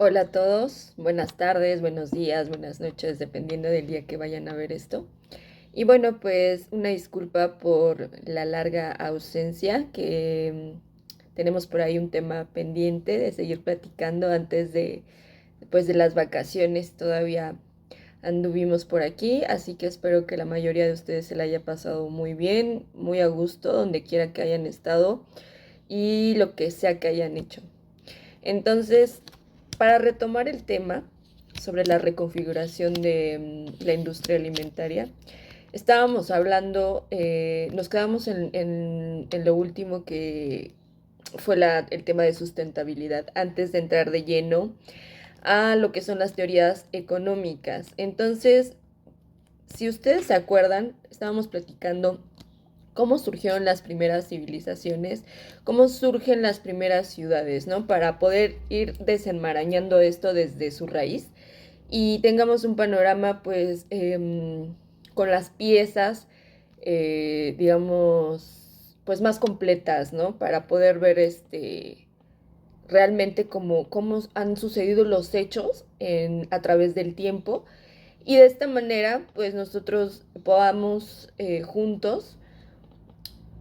Hola a todos, buenas tardes, buenos días, buenas noches, dependiendo del día que vayan a ver esto. Y bueno, pues una disculpa por la larga ausencia, que tenemos por ahí un tema pendiente de seguir platicando antes de, después de las vacaciones, todavía anduvimos por aquí, así que espero que la mayoría de ustedes se la haya pasado muy bien, muy a gusto, donde quiera que hayan estado y lo que sea que hayan hecho. Entonces, para retomar el tema sobre la reconfiguración de la industria alimentaria, estábamos hablando, nos quedamos en lo último que fue el tema de sustentabilidad, antes de entrar de lleno a lo que son las teorías económicas. Entonces, si ustedes se acuerdan, estábamos platicando cómo surgieron las primeras civilizaciones, cómo surgen las primeras ciudades, ¿no? Para poder ir desenmarañando esto desde su raíz y tengamos un panorama, pues, con las piezas, digamos, pues más completas, ¿no? Para poder ver realmente cómo han sucedido los hechos a través del tiempo y de esta manera, pues nosotros podamos juntos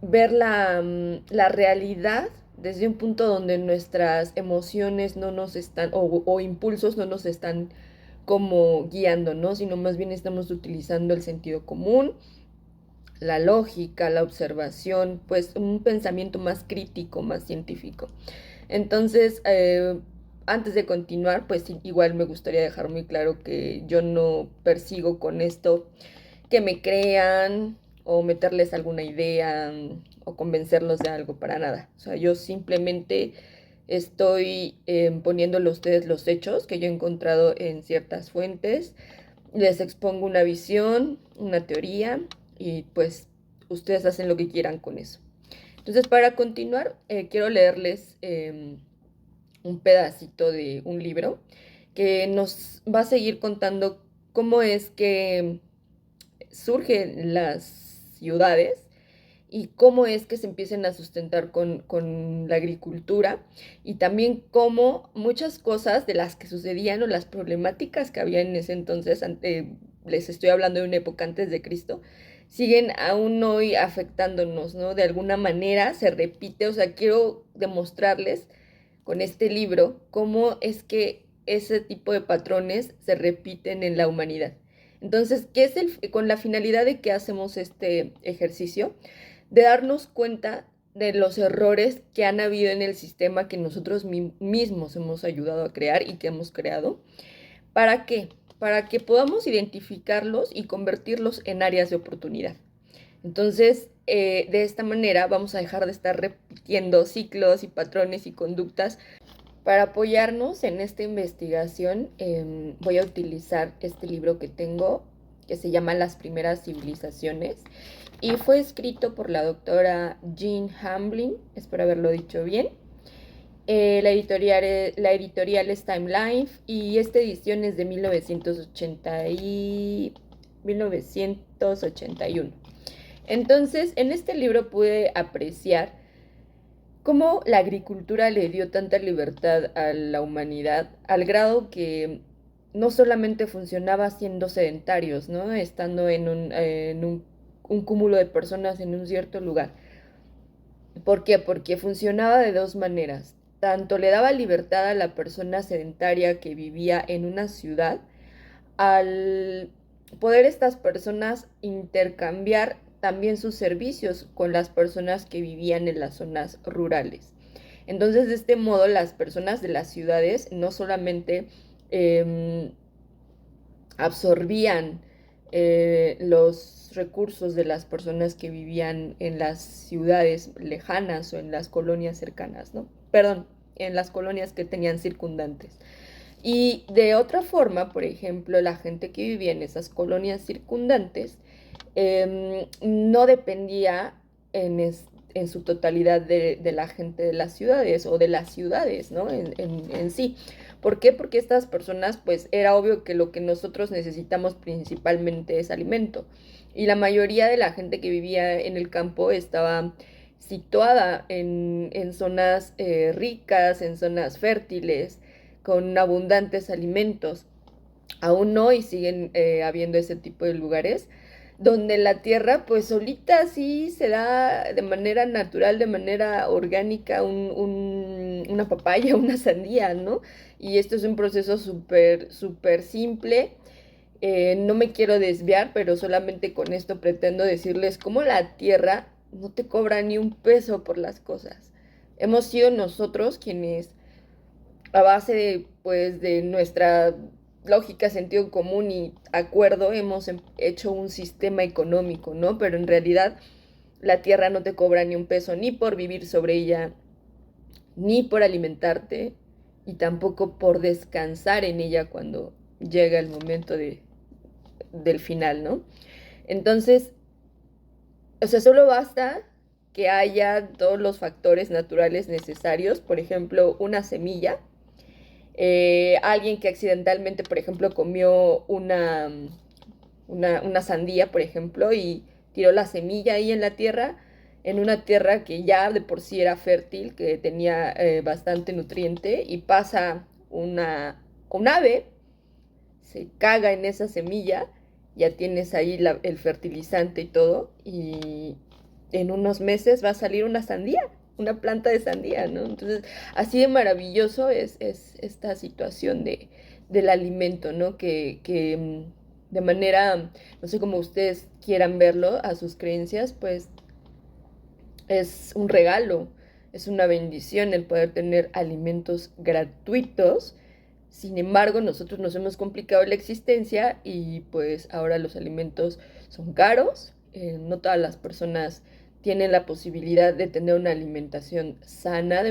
ver la realidad desde un punto donde nuestras emociones no nos están, o impulsos no nos están como guiando, ¿no? Sino más bien estamos utilizando el sentido común, la lógica, la observación, pues un pensamiento más crítico, más científico. Entonces, antes de continuar, pues igual me gustaría dejar muy claro que yo no persigo con esto que me crean o meterles alguna idea o convencerlos de algo para nada. O sea, yo simplemente estoy poniéndole a ustedes los hechos que yo he encontrado en ciertas fuentes, les expongo una visión, una teoría y pues ustedes hacen lo que quieran con eso. Entonces, para continuar, quiero leerles un pedacito de un libro que nos va a seguir contando cómo es que surgen las ciudades y cómo es que se empiezan a sustentar con la agricultura y también cómo muchas cosas de las que sucedían o las problemáticas que había en ese entonces, les estoy hablando de una época antes de Cristo, siguen aún hoy afectándonos, ¿no? De alguna manera se repite, o sea, quiero demostrarles con este libro cómo es que ese tipo de patrones se repiten en la humanidad. Entonces, ¿qué es con la finalidad de que hacemos este ejercicio? De darnos cuenta de los errores que han habido en el sistema que nosotros mismos hemos ayudado a crear y que hemos creado. ¿Para qué? Para que podamos identificarlos y convertirlos en áreas de oportunidad. Entonces, de esta manera vamos a dejar de estar repitiendo ciclos y patrones y conductas. Para apoyarnos en esta investigación, voy a utilizar este libro que tengo, que se llama Las primeras civilizaciones, y fue escrito por la doctora Jean Hamblin, espero haberlo dicho bien. La editorial es Time Life y esta edición es de 1981. Entonces, en este libro pude apreciar cómo la agricultura le dio tanta libertad a la humanidad, al grado que no solamente funcionaba siendo sedentarios, ¿no? Estando en un cúmulo de personas en un cierto lugar. ¿Por qué? Porque funcionaba de dos maneras. Tanto le daba libertad a la persona sedentaria que vivía en una ciudad, al poder estas personas intercambiar también sus servicios con las personas que vivían en las zonas rurales. Entonces, de este modo, las personas de las ciudades no solamente eh, absorbían los recursos de las personas que vivían en las ciudades lejanas o en las colonias cercanas, ¿no? Perdón, en las colonias que tenían circundantes. Y de otra forma, por ejemplo, la gente que vivía en esas colonias circundantes no dependía en su totalidad de la gente de las ciudades o de las ciudades, ¿no? En sí. ¿Por qué? Porque estas personas, pues era obvio que lo que nosotros necesitamos principalmente es alimento. Y la mayoría de la gente que vivía en el campo estaba situada en zonas ricas, en zonas fértiles, con abundantes alimentos. Aún no, y siguen habiendo ese tipo de lugares donde la tierra pues solita sí se da de manera natural, de manera orgánica, una papaya, una sandía, ¿no? Y esto es un proceso súper, súper simple. No me quiero desviar, pero solamente con esto pretendo decirles cómo la tierra no te cobra ni un peso por las cosas. Hemos sido nosotros quienes, a base de, pues, de nuestra lógica, sentido común y acuerdo, hemos hecho un sistema económico, ¿no? Pero en realidad la tierra no te cobra ni un peso ni por vivir sobre ella, ni por alimentarte, y tampoco por descansar en ella cuando llega el momento del final, ¿no? Entonces, o sea, solo basta que haya todos los factores naturales necesarios, por ejemplo, una semilla, alguien que accidentalmente, por ejemplo, comió una sandía, por ejemplo, y tiró la semilla ahí en la tierra, en una tierra que ya de por sí era fértil, que tenía bastante nutriente, y pasa un ave, se caga en esa semilla, ya tienes ahí el fertilizante y todo, y en unos meses va a salir una sandía, una planta de sandía, ¿no? Entonces, así de maravilloso es esta situación del alimento, ¿no? De manera, no sé cómo ustedes quieran verlo, a sus creencias, pues es un regalo, es una bendición el poder tener alimentos gratuitos. Sin embargo, nosotros nos hemos complicado la existencia y pues ahora los alimentos son caros. No todas las personas tienen la posibilidad de tener una alimentación sana,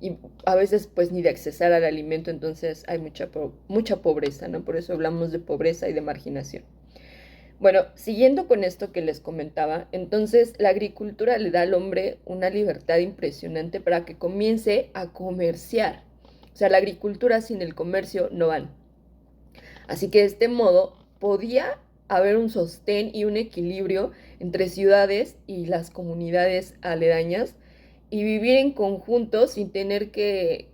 y a veces pues ni de accesar al alimento, entonces hay mucha pobreza, ¿no? Por eso hablamos de pobreza y de marginación. Bueno, siguiendo con esto que les comentaba, entonces la agricultura le da al hombre una libertad impresionante para que comience a comerciar. O sea, la agricultura sin el comercio no van. Así que de este modo podía haber un sostén y un equilibrio entre ciudades y las comunidades aledañas y vivir en conjunto sin tener que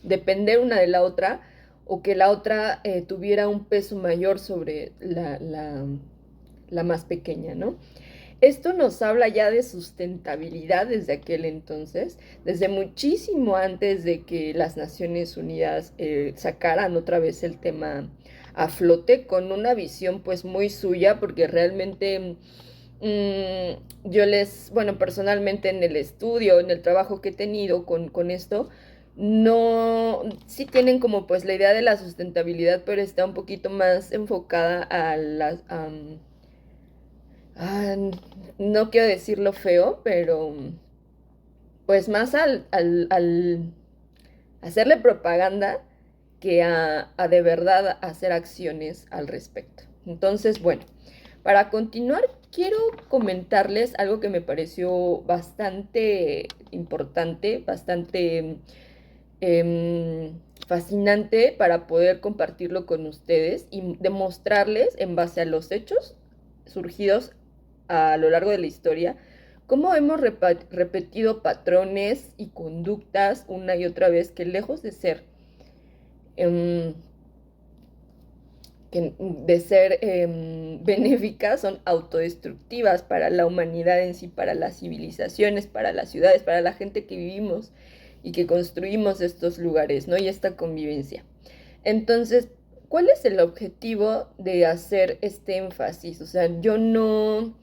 depender una de la otra, o que la otra tuviera un peso mayor sobre la más pequeña, ¿no? Esto nos habla ya de sustentabilidad desde aquel entonces, desde muchísimo antes de que las Naciones Unidas sacaran otra vez el tema a flote, con una visión pues muy suya, porque realmente bueno, personalmente en el estudio, en el trabajo que he tenido con esto, no, sí tienen como pues la idea de la sustentabilidad, pero está un poquito más enfocada a ah, no quiero decirlo feo, pero pues más al hacerle propaganda que a de verdad hacer acciones al respecto. Entonces, bueno, para continuar, quiero comentarles algo que me pareció bastante importante, bastante fascinante para poder compartirlo con ustedes y demostrarles en base a los hechos surgidos a lo largo de la historia cómo hemos repetido patrones y conductas una y otra vez que lejos em, de ser benéficas, son autodestructivas para la humanidad en sí, para las civilizaciones, para las ciudades, para la gente que vivimos y que construimos estos lugares, ¿no? Y esta convivencia. Entonces, ¿cuál es el objetivo de hacer este énfasis? O sea, yo no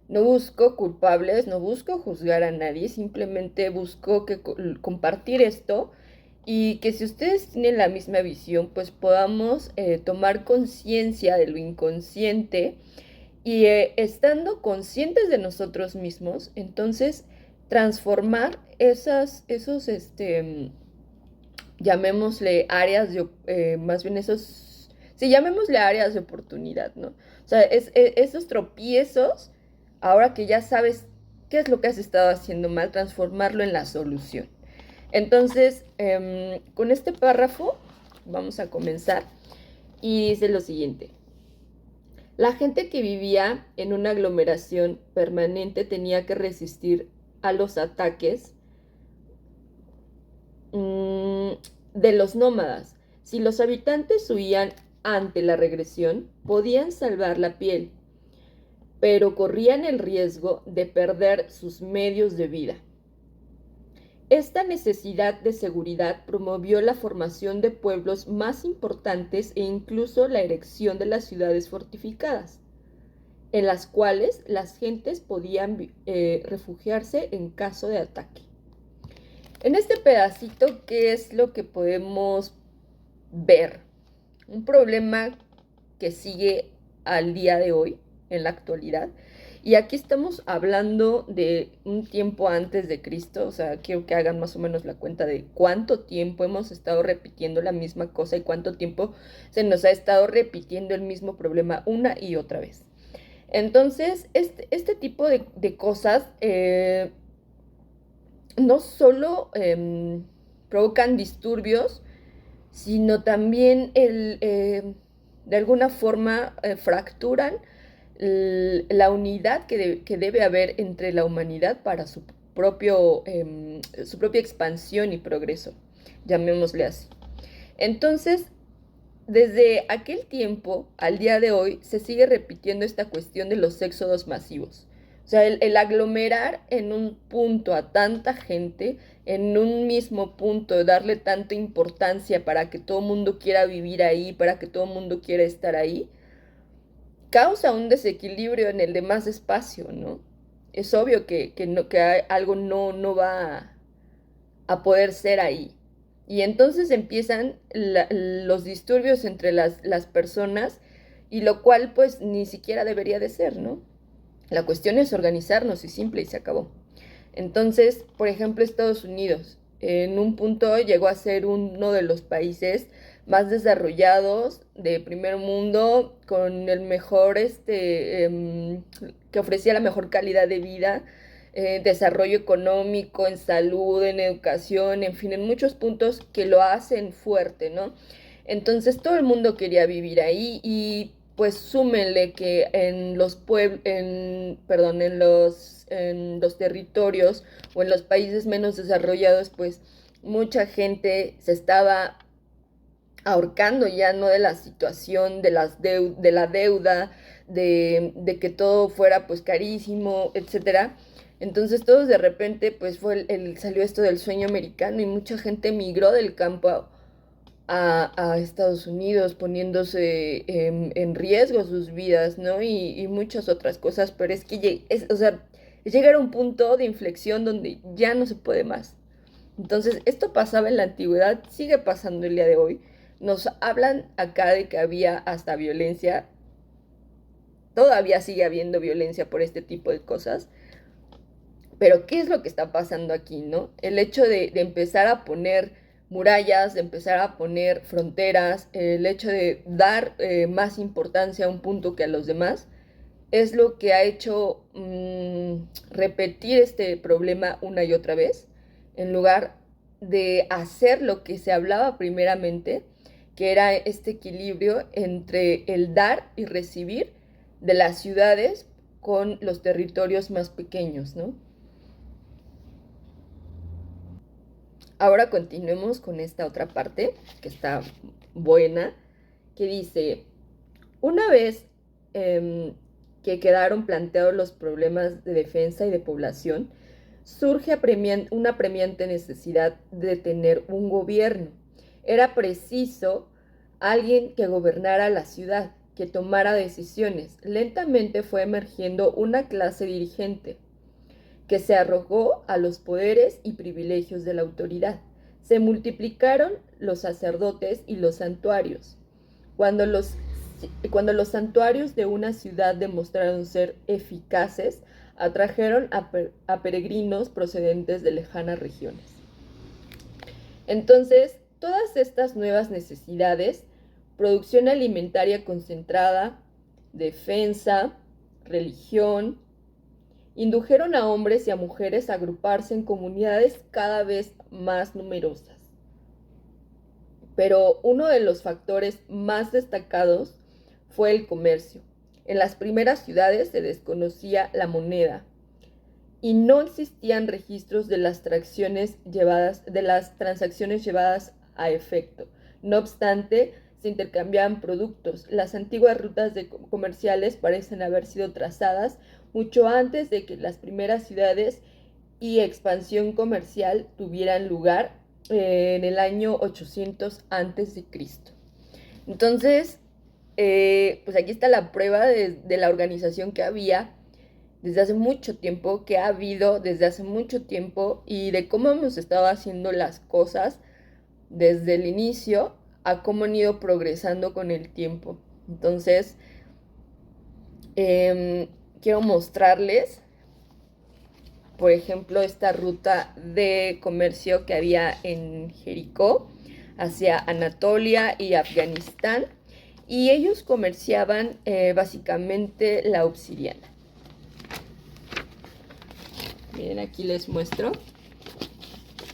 busco culpables, no busco juzgar a nadie, simplemente busco compartir esto, y que si ustedes tienen la misma visión, pues podamos tomar conciencia de lo inconsciente, y estando conscientes de nosotros mismos, entonces transformar llamémosle áreas más bien sí, llamémosle áreas de oportunidad, ¿no? O sea, esos tropiezos, ahora que ya sabes qué es lo que has estado haciendo mal, transformarlo en la solución. Entonces, con este párrafo vamos a comenzar, y dice lo siguiente. La gente que vivía en una aglomeración permanente tenía que resistir a los ataques de los nómadas. Si los habitantes huían ante la regresión, podían salvar la piel, pero corrían el riesgo de perder sus medios de vida. Esta necesidad de seguridad promovió la formación de pueblos más importantes e incluso la erección de las ciudades fortificadas, en las cuales las gentes podían refugiarse en caso de ataque. En este pedacito, ¿qué es lo que podemos ver? Un problema que sigue al día de hoy, en la actualidad. Y aquí estamos hablando de un tiempo antes de Cristo, o sea, quiero que hagan más o menos la cuenta de cuánto tiempo hemos estado repitiendo la misma cosa y cuánto tiempo se nos ha estado repitiendo el mismo problema una y otra vez. Entonces, este tipo de cosas no solo provocan disturbios, sino también de alguna forma fracturan la unidad que debe haber entre la humanidad para su propia expansión y progreso, llamémosle así. Entonces, desde aquel tiempo al día de hoy se sigue repitiendo esta cuestión de los éxodos masivos. O sea, el aglomerar en un punto a tanta gente, en un mismo punto, darle tanta importancia para que todo el mundo quiera vivir ahí, para que todo el mundo quiera estar ahí, causa un desequilibrio en el demás espacio, ¿no? Es obvio que algo no va a poder ser ahí. Y entonces empiezan los disturbios entre las personas, y lo cual pues ni siquiera debería de ser, ¿no? La cuestión es organizarnos y simple y se acabó. Entonces, por ejemplo, Estados Unidos en un punto llegó a ser uno de los países más desarrollados de primer mundo, con el mejor, que ofrecía la mejor calidad de vida, desarrollo económico, en salud, en educación, en fin, en muchos puntos que lo hacen fuerte, ¿no? Entonces todo el mundo quería vivir ahí, y pues súmenle que en los en los territorios o en los países menos desarrollados, pues mucha gente se estaba ahorcando ya, no de la situación de la deuda, de que todo fuera pues carísimo, etcétera. Entonces todos de repente pues salió esto del sueño americano, y mucha gente migró del campo a Estados Unidos, poniéndose en riesgo sus vidas, ¿no? Y muchas otras cosas, pero es que o sea, es llegar a un punto de inflexión donde ya no se puede más. Entonces, esto pasaba en la antigüedad, sigue pasando el día de hoy. Nos hablan acá de que había hasta violencia, todavía sigue habiendo violencia por este tipo de cosas. Pero ¿qué es lo que está pasando aquí, no? El hecho de empezar a poner murallas, de empezar a poner fronteras, el hecho de dar más importancia a un punto que a los demás, es lo que ha hecho repetir este problema una y otra vez, en lugar de hacer lo que se hablaba primeramente, que era este equilibrio entre el dar y recibir de las ciudades con los territorios más pequeños, ¿no? Ahora continuemos con esta otra parte que está buena, que dice, una vez que quedaron planteados los problemas de defensa y de población, surge una apremiante necesidad de tener un gobierno. Era preciso alguien que gobernara la ciudad, que tomara decisiones. Lentamente fue emergiendo una clase dirigente que se arrogó a los poderes y privilegios de la autoridad. Se multiplicaron los sacerdotes y los santuarios. Cuando los santuarios de una ciudad demostraron ser eficaces, atrajeron a peregrinos procedentes de lejanas regiones. Entonces, todas estas nuevas necesidades, producción alimentaria concentrada, defensa, religión, indujeron a hombres y a mujeres a agruparse en comunidades cada vez más numerosas. Pero uno de los factores más destacados fue el comercio. En las primeras ciudades se desconocía la moneda y no existían registros de las transacciones llevadas a efecto. No obstante, se intercambiaban productos. Las antiguas rutas comerciales parecen haber sido trazadas mucho antes de que las primeras ciudades y expansión comercial tuvieran lugar en el año 800 antes de Cristo. Entonces, pues aquí está la prueba de la organización que había desde hace mucho tiempo, que ha habido desde hace mucho tiempo y de cómo hemos estado haciendo las cosas desde el inicio a cómo han ido progresando con el tiempo. Entonces, quiero mostrarles, por ejemplo, esta ruta de comercio que había en Jericó hacia Anatolia y Afganistán, y ellos comerciaban básicamente la obsidiana. Miren, aquí les muestro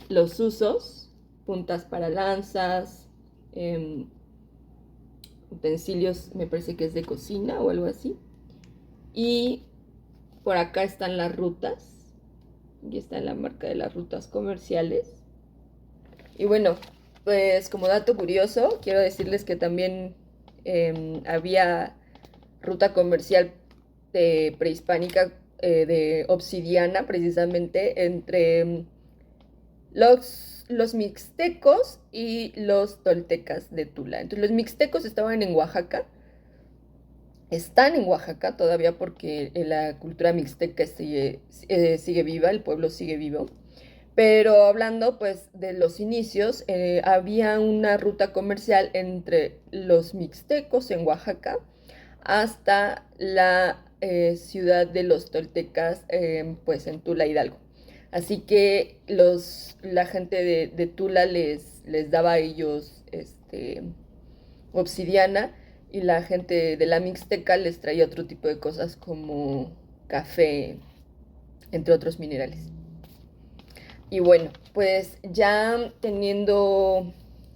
los usos: puntas para lanzas, utensilios, me parece que es de cocina o algo así. Y por acá están las rutas. Aquí está la marca de las rutas comerciales. Y bueno, pues como dato curioso, quiero decirles que también había ruta comercial prehispánica de obsidiana, precisamente entre los mixtecos y los toltecas de Tula. Entonces los mixtecos estaban en Oaxaca, están en Oaxaca todavía porque la cultura mixteca sigue viva, el pueblo sigue vivo. Pero hablando pues de los inicios, había una ruta comercial entre los mixtecos en Oaxaca hasta la ciudad de los toltecas, pues en Tula, Hidalgo. Así que la gente de Tula les daba a ellos obsidiana, y la gente de la Mixteca les traía otro tipo de cosas como café, entre otros minerales. Y bueno, pues ya teniendo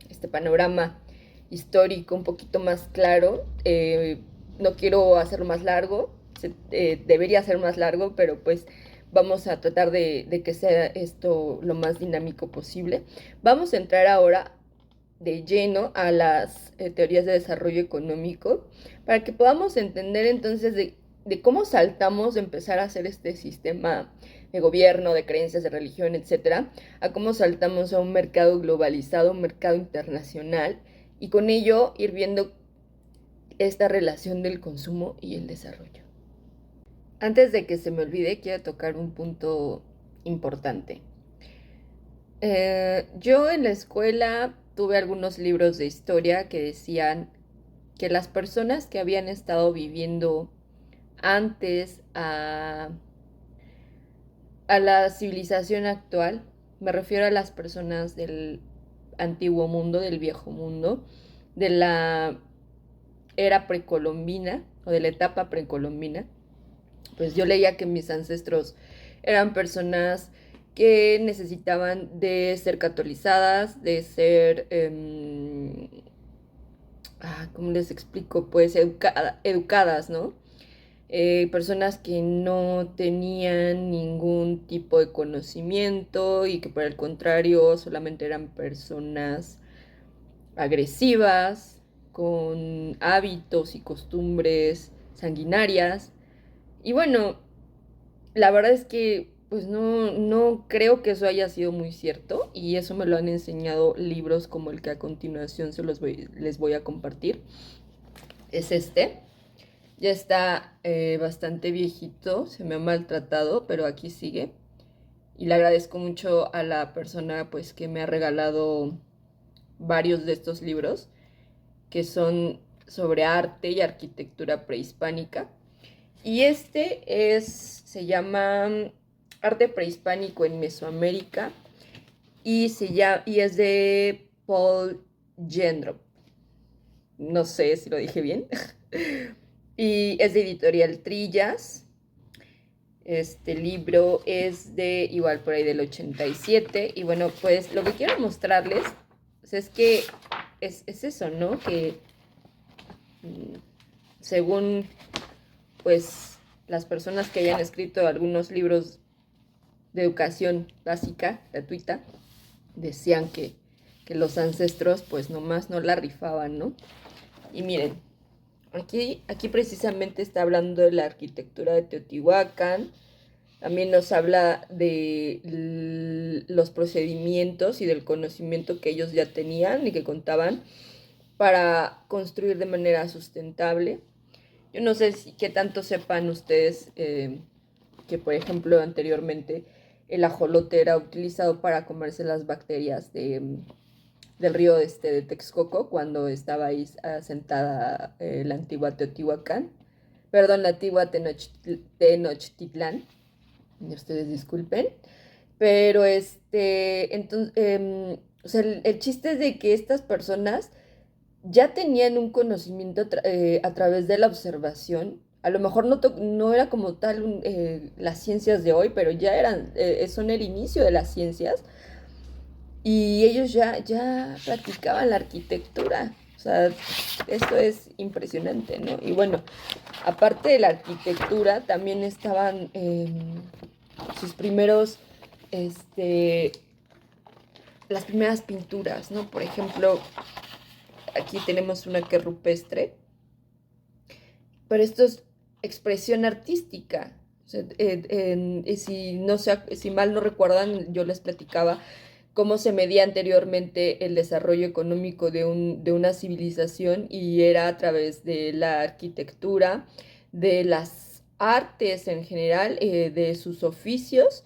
este panorama histórico un poquito más claro, no quiero hacerlo más largo, debería ser más largo, pero pues vamos a tratar de que sea esto lo más dinámico posible. Vamos a entrar ahora de lleno a las teorías de desarrollo económico para que podamos entender entonces de cómo saltamos de empezar a hacer este sistema de gobierno, de creencias, de religión, etcétera, a cómo saltamos a un mercado globalizado, un mercado internacional, y con ello ir viendo esta relación del consumo y el desarrollo. Antes de que se me olvide, quiero tocar un punto importante. Yo en la escuela tuve algunos libros de historia que decían que las personas que habían estado viviendo antes a la civilización actual, me refiero a las personas del antiguo mundo, del viejo mundo, de la era precolombina o de la etapa precolombina, pues yo leía que mis ancestros eran personas que necesitaban de ser catolizadas, de ser, ¿cómo les explico? Pues educadas, ¿no? Personas que no tenían ningún tipo de conocimiento y que por el contrario solamente eran personas agresivas, con hábitos y costumbres sanguinarias. Y bueno, la verdad es que pues no creo que eso haya sido muy cierto, y eso me lo han enseñado libros como el que a continuación les voy a compartir. Es este. Ya está bastante viejito, se me ha maltratado, pero aquí sigue. Y le agradezco mucho a la persona pues que me ha regalado varios de estos libros, que son sobre arte y arquitectura prehispánica. Y se llama Arte prehispánico en Mesoamérica, y es de Paul Gendrop. No sé si lo dije bien. Y es de Editorial Trillas. Este libro es de igual por ahí del 87. Y bueno, pues lo que quiero mostrarles pues, es que es eso, ¿no? Que según pues las personas que hayan escrito algunos libros de educación básica, gratuita, decían que que los ancestros pues nomás no la rifaban, ¿no? Y miren, aquí precisamente está hablando de la arquitectura de Teotihuacán. También nos habla de los procedimientos y del conocimiento que ellos ya tenían y que contaban para construir de manera sustentable. Yo no sé qué tanto sepan ustedes que, por ejemplo, anteriormente el ajolote era utilizado para comerse las bacterias del río de Texcoco, cuando estaba ahí asentada la antigua Teotihuacán, perdón, la antigua Tenochtitlán, ustedes disculpen, pero entonces, o sea, el chiste es de que estas personas ya tenían un conocimiento a través de la observación. A lo mejor no era como tal las ciencias de hoy, pero ya son el inicio de las ciencias. Y ellos ya practicaban la arquitectura. O sea, esto es impresionante, ¿no? Y bueno, aparte de la arquitectura, también estaban sus primeros, este, las primeras pinturas, ¿no? Por ejemplo, aquí tenemos una que es rupestre, pero esto es expresión artística. O sea, si, no si mal no recuerdan, yo les platicaba cómo se medía anteriormente el desarrollo económico de una civilización, y era a través de la arquitectura, de las artes en general, de sus oficios,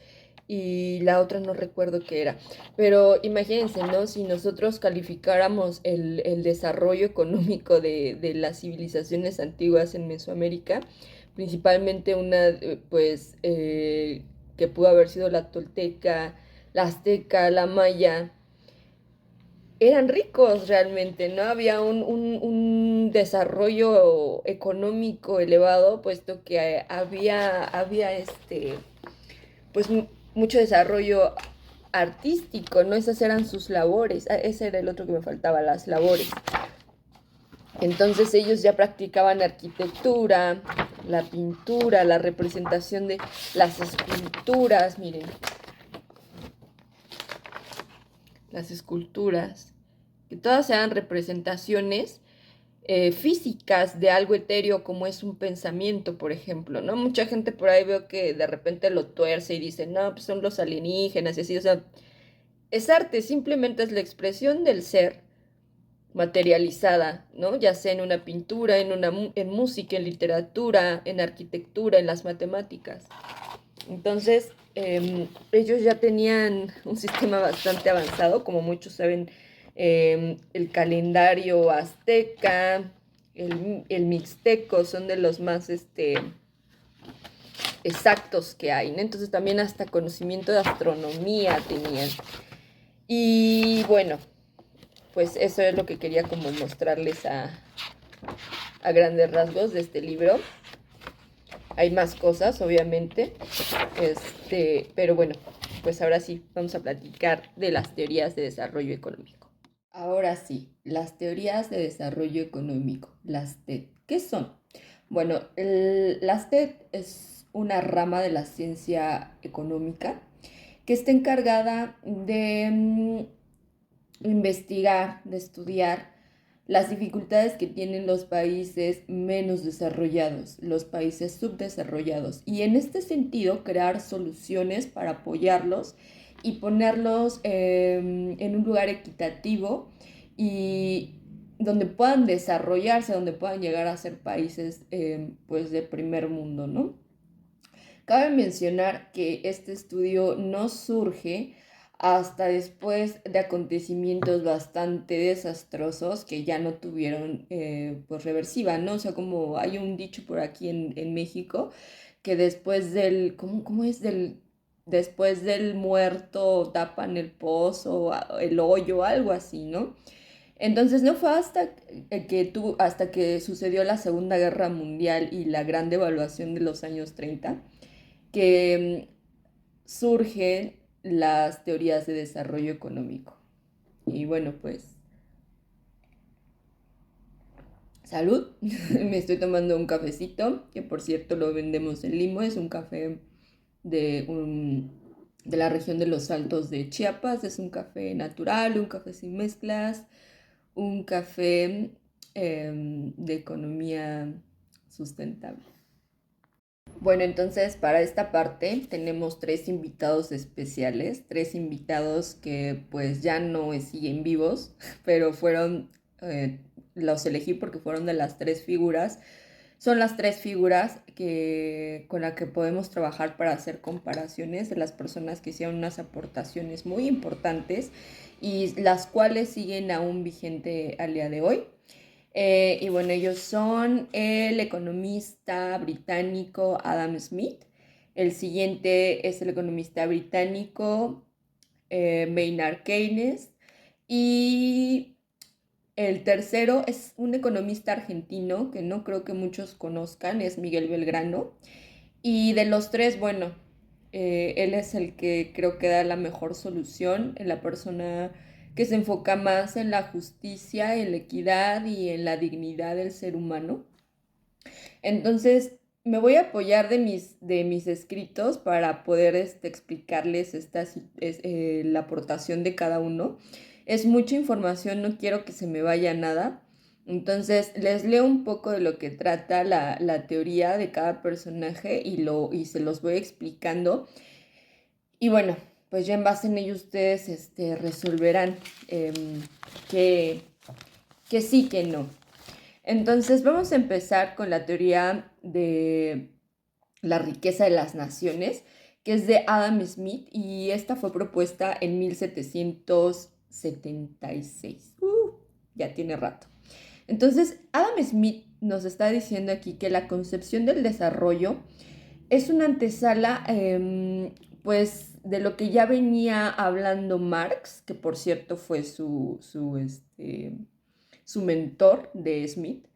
y la otra no recuerdo qué era. Pero imagínense, ¿no? Si nosotros calificáramos el desarrollo económico de las civilizaciones antiguas en Mesoamérica, principalmente una, pues, que pudo haber sido la tolteca, la azteca, la maya, eran ricos realmente, ¿no? Había un desarrollo económico elevado, puesto que había pues mucho desarrollo artístico, ¿no? Esas eran sus labores. Ese era el otro que me faltaba, las labores. Entonces ellos ya practicaban arquitectura, la pintura, la representación de las esculturas, miren, las esculturas, que todas eran representaciones físicas de algo etéreo como es un pensamiento, por ejemplo, ¿no? Mucha gente por ahí veo que de repente lo tuerce y dice, no, pues son los alienígenas y así, o sea, es arte, simplemente es la expresión del ser materializada, ¿no? Ya sea en una pintura, en música, en literatura, en arquitectura, en las matemáticas. Entonces, ellos ya tenían un sistema bastante avanzado, como muchos saben, el calendario azteca, el mixteco, son de los más exactos que hay, ¿no? Entonces también hasta conocimiento de astronomía tenían. Y bueno, pues eso es lo que quería como mostrarles a grandes rasgos de este libro. Hay más cosas, obviamente, pero bueno, pues ahora sí, vamos a platicar de las teorías de desarrollo económico. Ahora sí, las teorías de desarrollo económico, las TED. ¿Qué son? Bueno, las TED es una rama de la ciencia económica que está encargada de investigar, de estudiar las dificultades que tienen los países menos desarrollados, los países subdesarrollados, y en este sentido crear soluciones para apoyarlos y ponerlos en un lugar equitativo y donde puedan desarrollarse, donde puedan llegar a ser países pues de primer mundo, ¿no? Cabe mencionar que este estudio no surge hasta después de acontecimientos bastante desastrosos que ya no tuvieron pues reversiva, ¿no? O sea, como hay un dicho por aquí en México, que después del, ¿cómo es? Después del muerto tapan el pozo, el hoyo, algo así, ¿no? Entonces no fue hasta que sucedió la Segunda Guerra Mundial y la gran devaluación de los años 30 que surgen las teorías de desarrollo económico. Y bueno, pues, salud. Me estoy tomando un cafecito, que por cierto lo vendemos en Limo. Es un café de de la región de los Altos de Chiapas. Es un café natural, un café sin mezclas, un café de economía sustentable. Bueno, entonces para esta parte tenemos tres invitados especiales, tres invitados que pues ya no siguen vivos, pero los elegí porque fueron de las tres figuras. Son las tres figuras con las que podemos trabajar para hacer comparaciones de las personas que hicieron unas aportaciones muy importantes y las cuales siguen aún vigente al día de hoy. Y bueno, ellos son el economista británico Adam Smith. El siguiente es el economista británico Maynard Keynes. Y el tercero es un economista argentino que no creo que muchos conozcan, es Miguel Belgrano. Y de los tres, bueno, él es el que creo que da la mejor solución, en la persona que se enfoca más en la justicia, en la equidad y en la dignidad del ser humano. Entonces, me voy a apoyar de mis escritos para poder explicarles la aportación de cada uno. Es mucha información, no quiero que se me vaya nada. Entonces, les leo un poco de lo que trata la teoría de cada personaje y se los voy explicando. Y bueno, pues ya en base en ello ustedes resolverán que, que sí, que no. Entonces, vamos a empezar con la teoría de la riqueza de las naciones, que es de Adam Smith, y esta fue propuesta en 1776. Ya tiene rato. Entonces, Adam Smith nos está diciendo aquí que la concepción del desarrollo es una antesala, pues, de lo que ya venía hablando Marx, que por cierto fue su mentor de Smith.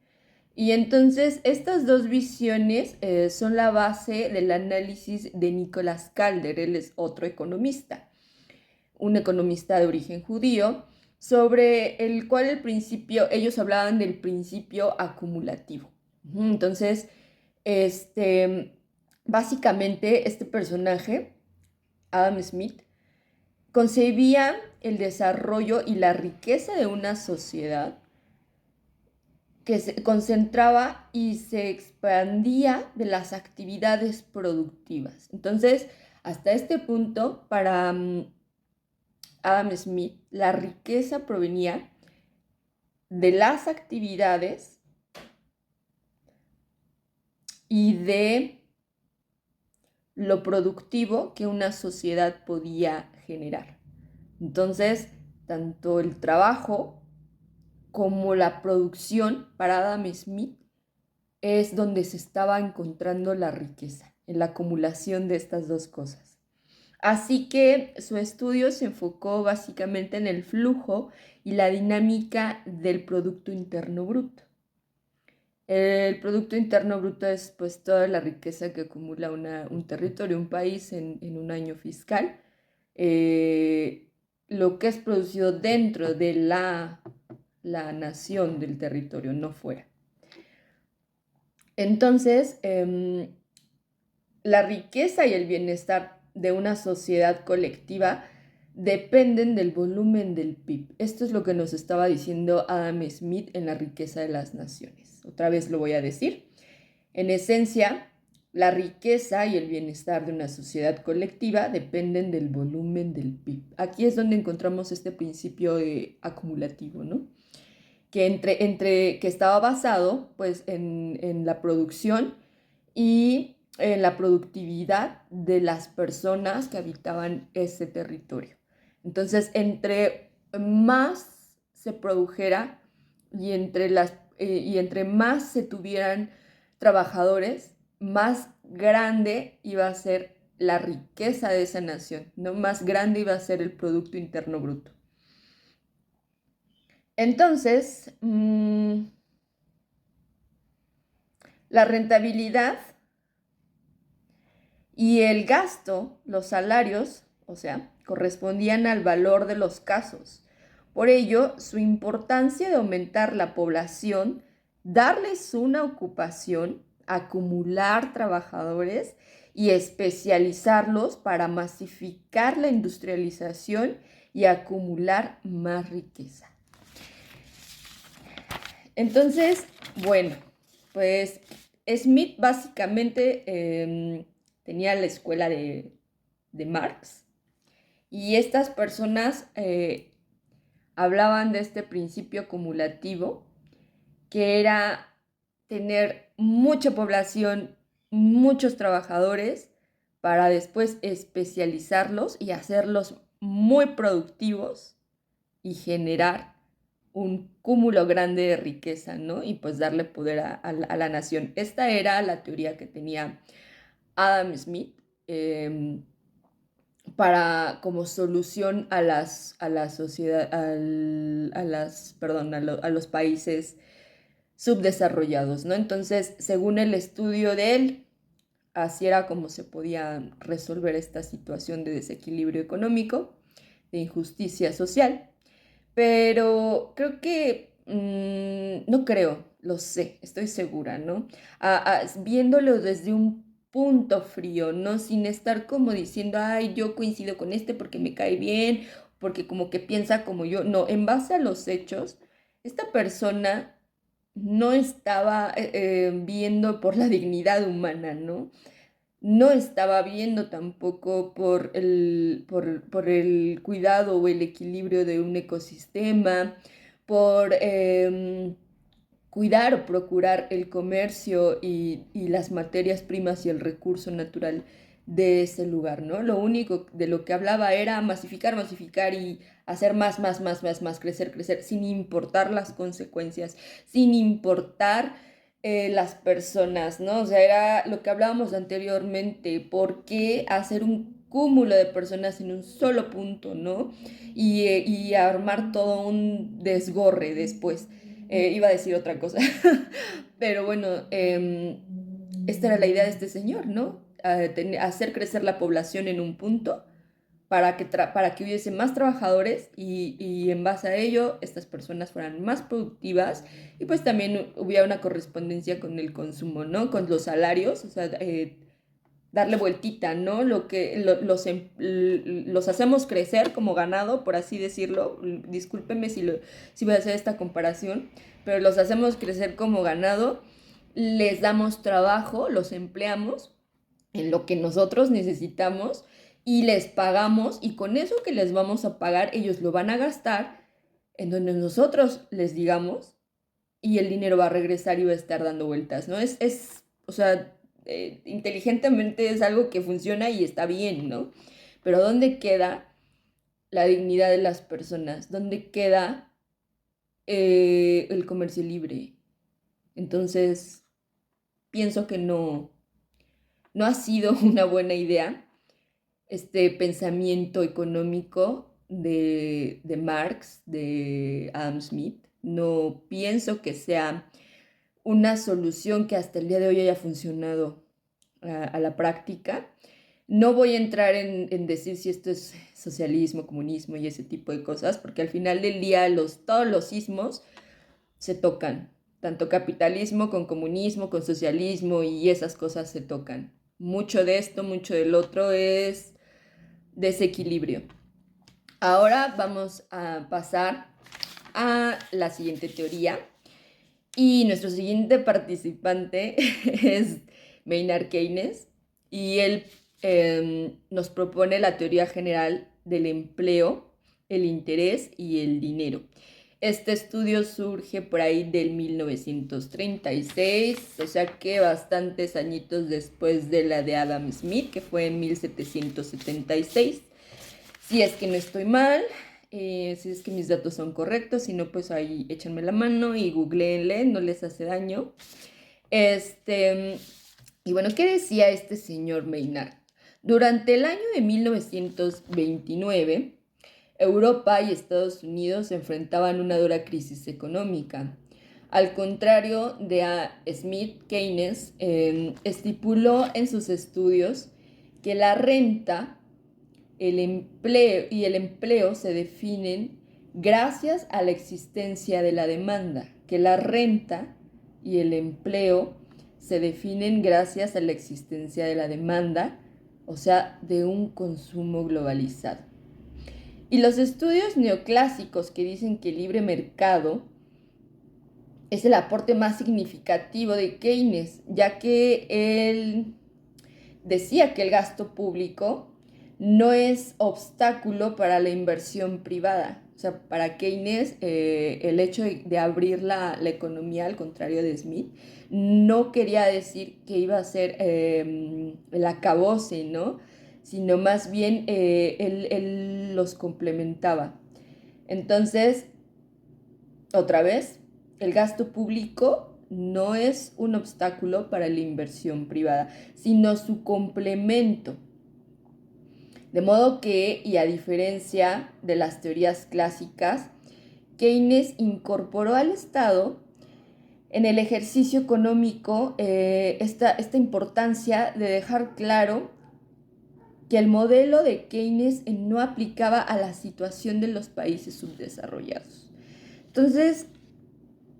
Y entonces estas dos visiones son la base del análisis de Nicolás Calder. Él es otro economista, un economista de origen judío, sobre el cual ellos hablaban del principio acumulativo. Entonces, básicamente este personaje, Adam Smith, concebía el desarrollo y la riqueza de una sociedad que se concentraba y se expandía de las actividades productivas. Entonces, hasta este punto, para Adam Smith, la riqueza provenía de las actividades y de lo productivo que una sociedad podía generar. Entonces, tanto el trabajo como la producción para Adam Smith es donde se estaba encontrando la riqueza, en la acumulación de estas dos cosas. Así que su estudio se enfocó básicamente en el flujo y la dinámica del Producto Interno Bruto. El Producto Interno Bruto es pues toda la riqueza que acumula un territorio, un país en un año fiscal. Lo que es producido dentro de la nación del territorio, no fuera. Entonces, la riqueza y el bienestar de una sociedad colectiva dependen del volumen del PIB. Esto es lo que nos estaba diciendo Adam Smith en La riqueza de las naciones. Otra vez lo voy a decir. En esencia, la riqueza y el bienestar de una sociedad colectiva dependen del volumen del PIB. Aquí es donde encontramos este principio acumulativo, ¿no? Que estaba basado pues en la producción y en la productividad de las personas que habitaban ese territorio. Entonces, entre más se produjera y entre más se tuvieran trabajadores, más grande iba a ser la riqueza de esa nación, ¿no? Más grande iba a ser el Producto Interno Bruto. Entonces, la rentabilidad y el gasto, los salarios, o sea, correspondían al valor de los casos. Por ello, su importancia de aumentar la población, darles una ocupación, acumular trabajadores y especializarlos para masificar la industrialización y acumular más riqueza. Entonces, bueno, pues Smith básicamente tenía la escuela de Marx, y estas personas hablaban de este principio acumulativo, que era tener mucha población, muchos trabajadores, para después especializarlos y hacerlos muy productivos y generar un cúmulo grande de riqueza, ¿no? Y pues darle poder a la nación. Esta era la teoría que tenía Adam Smith, para como solución a la sociedad, a los países subdesarrollados, ¿no? Entonces, según el estudio de él, así era como se podía resolver esta situación de desequilibrio económico, de injusticia social. Pero creo que, no creo, lo sé, estoy segura, ¿no? Viéndolo desde un punto frío, ¿no? Sin estar como diciendo, ay, yo coincido con este porque me cae bien, porque como que piensa como yo. No, en base a los hechos, esta persona no estaba viendo por la dignidad humana, ¿no? No estaba viendo tampoco por el cuidado o el equilibrio de un ecosistema, por cuidar o procurar el comercio y las materias primas y el recurso natural de ese lugar, ¿no? Lo único de lo que hablaba era masificar, masificar y hacer más, más, más, más, más, crecer, crecer, sin importar las consecuencias, sin importar las personas, ¿no? O sea, era lo que hablábamos anteriormente, ¿por qué hacer un cúmulo de personas en un solo punto, ¿no? Y armar todo un desgorre después. Iba a decir otra cosa, pero bueno, esta era la idea de este señor, ¿no? Hacer crecer la población en un punto para que hubiese más trabajadores y en base a ello estas personas fueran más productivas y pues también hubiera una correspondencia con el consumo, ¿no? Con los salarios, o sea, darle vueltita, ¿no? Los hacemos crecer como ganado, por así decirlo. Discúlpenme si voy a hacer esta comparación, pero los hacemos crecer como ganado, les damos trabajo, los empleamos en lo que nosotros necesitamos y les pagamos, y con eso que les vamos a pagar, ellos lo van a gastar en donde nosotros les digamos, y el dinero va a regresar y va a estar dando vueltas, ¿no? O sea, inteligentemente es algo que funciona y está bien, ¿no? Pero ¿dónde queda la dignidad de las personas? ¿Dónde queda el comercio libre? Entonces, pienso que no ha sido una buena idea este pensamiento económico de Marx, de Adam Smith. No pienso que sea una solución que hasta el día de hoy haya funcionado a la práctica. No voy a entrar en decir si esto es socialismo, comunismo y ese tipo de cosas, porque al final del día todos los sismos se tocan. Tanto capitalismo con comunismo, con socialismo y esas cosas se tocan. Mucho de esto, mucho del otro es desequilibrio. Ahora vamos a pasar a la siguiente teoría. Y nuestro siguiente participante es Maynard Keynes, y él nos propone la teoría general del empleo, el interés y el dinero. Este estudio surge por ahí del 1936, o sea que bastantes añitos después de la de Adam Smith, que fue en 1776. Si es que no estoy mal, si es que mis datos son correctos, si no, pues ahí échenme la mano y googleenle, no les hace daño. Y bueno, ¿qué decía este señor Maynard? Durante el año de 1929, Europa y Estados Unidos se enfrentaban a una dura crisis económica. Al contrario de Smith, Keynes estipuló en sus estudios que la renta el empleo se definen gracias a la existencia de la demanda, que la renta y el empleo se definen gracias a la existencia de la demanda, o sea, de un consumo globalizado. Y los estudios neoclásicos que dicen que el libre mercado es el aporte más significativo de Keynes, ya que él decía que el gasto público no es obstáculo para la inversión privada. O sea, para Keynes, el hecho de abrir la economía, al contrario de Smith, no quería decir que iba a ser el acabose, ¿no? Sino más bien él los complementaba. Entonces, otra vez, el gasto público no es un obstáculo para la inversión privada, sino su complemento. De modo que, y a diferencia de las teorías clásicas, Keynes incorporó al Estado en el ejercicio económico esta importancia de dejar claro que el modelo de Keynes no aplicaba a la situación de los países subdesarrollados. Entonces,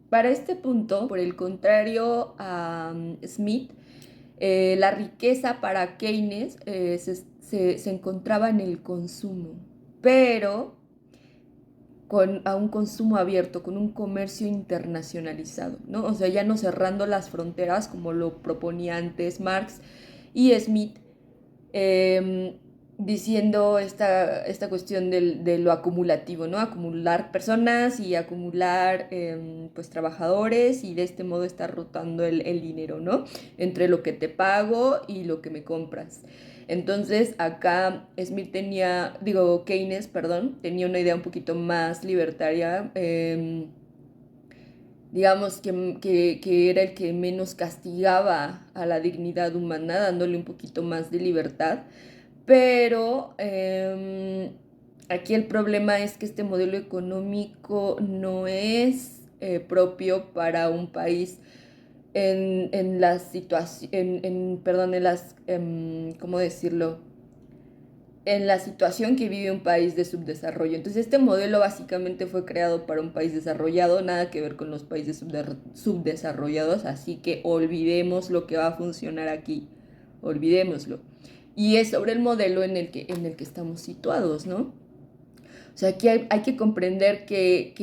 para este punto, por el contrario a Smith, la riqueza para Keynes se encontraba en el consumo, pero a un consumo abierto, con un comercio internacionalizado, ¿no? O sea, ya no cerrando las fronteras como lo proponía antes Marx y Smith, eh, diciendo esta cuestión de lo acumulativo, ¿no? Acumular personas y acumular pues trabajadores y de este modo estar rotando el dinero, ¿no? Entre lo que te pago y lo que me compras. Entonces acá Keynes, perdón, tenía una idea un poquito más libertaria, digamos que era el que menos castigaba a la dignidad humana, dándole un poquito más de libertad. Pero aquí el problema es que este modelo económico no es propio para un país en las situaciones, perdón, en las, ¿cómo decirlo? En la situación que vive un país de subdesarrollo. Entonces este modelo básicamente fue creado para un país desarrollado, nada que ver con los países subdesarrollados, así que olvidemos lo que va a funcionar aquí, olvidémoslo. Y es sobre el modelo en el que estamos situados, ¿no? O sea, aquí hay que comprender que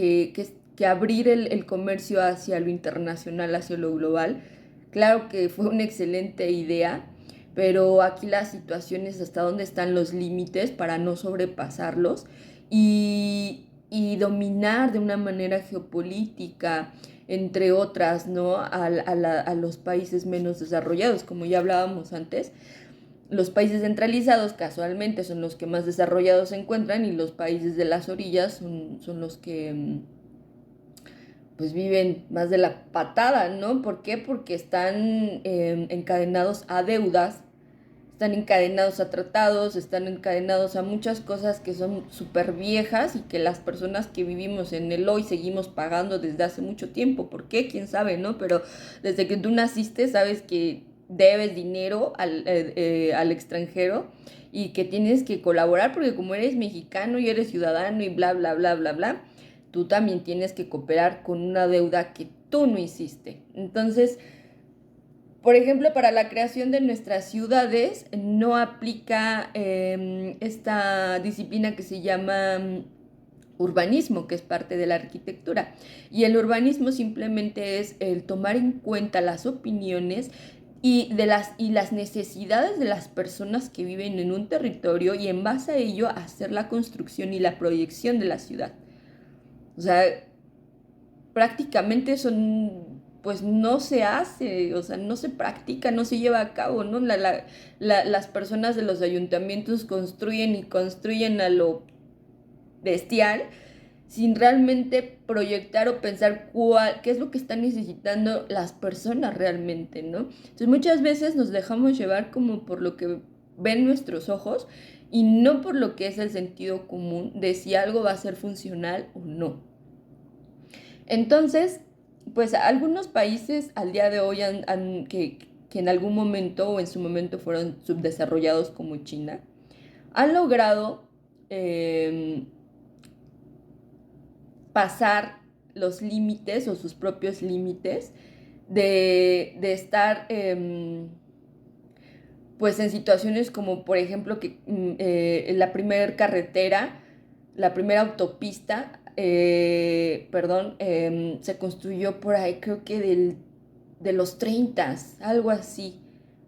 abrir el comercio hacia lo internacional, hacia lo global, claro que fue una excelente idea, pero aquí la situación es hasta dónde están los límites para no sobrepasarlos y dominar de una manera geopolítica, entre otras, ¿no? A los países menos desarrollados, como ya hablábamos antes. Los países centralizados casualmente son los que más desarrollados se encuentran y los países de las orillas son los que pues viven más de la patada, ¿no? ¿Por qué? Porque están encadenados a deudas, están encadenados a tratados, están encadenados a muchas cosas que son súper viejas y que las personas que vivimos en el hoy seguimos pagando desde hace mucho tiempo. ¿Por qué? ¿Quién sabe, no? Pero desde que tú naciste sabes que debes dinero al extranjero y que tienes que colaborar porque como eres mexicano y eres ciudadano y bla, bla, bla, bla, bla, tú también tienes que cooperar con una deuda que tú no hiciste. Entonces, por ejemplo, para la creación de nuestras ciudades no aplica esta disciplina que se llama urbanismo, que es parte de la arquitectura. Y el urbanismo simplemente es el tomar en cuenta las opiniones y las necesidades de las personas que viven en un territorio y en base a ello hacer la construcción y la proyección de la ciudad. O sea, prácticamente son, pues no se hace, o sea, no se practica, no se lleva a cabo, ¿no? Las personas de los ayuntamientos construyen y construyen a lo bestial sin realmente proyectar o pensar qué es lo que están necesitando las personas realmente, ¿no? Entonces muchas veces nos dejamos llevar como por lo que ven nuestros ojos y no por lo que es el sentido común de si algo va a ser funcional o no. Entonces, pues algunos países al día de hoy que en algún momento o en su momento fueron subdesarrollados como China, han logrado eh, pasar los límites o sus propios límites de estar pues en situaciones como por ejemplo que la primera carretera, la primera autopista, perdón, se construyó por ahí, creo que de los 30, algo así.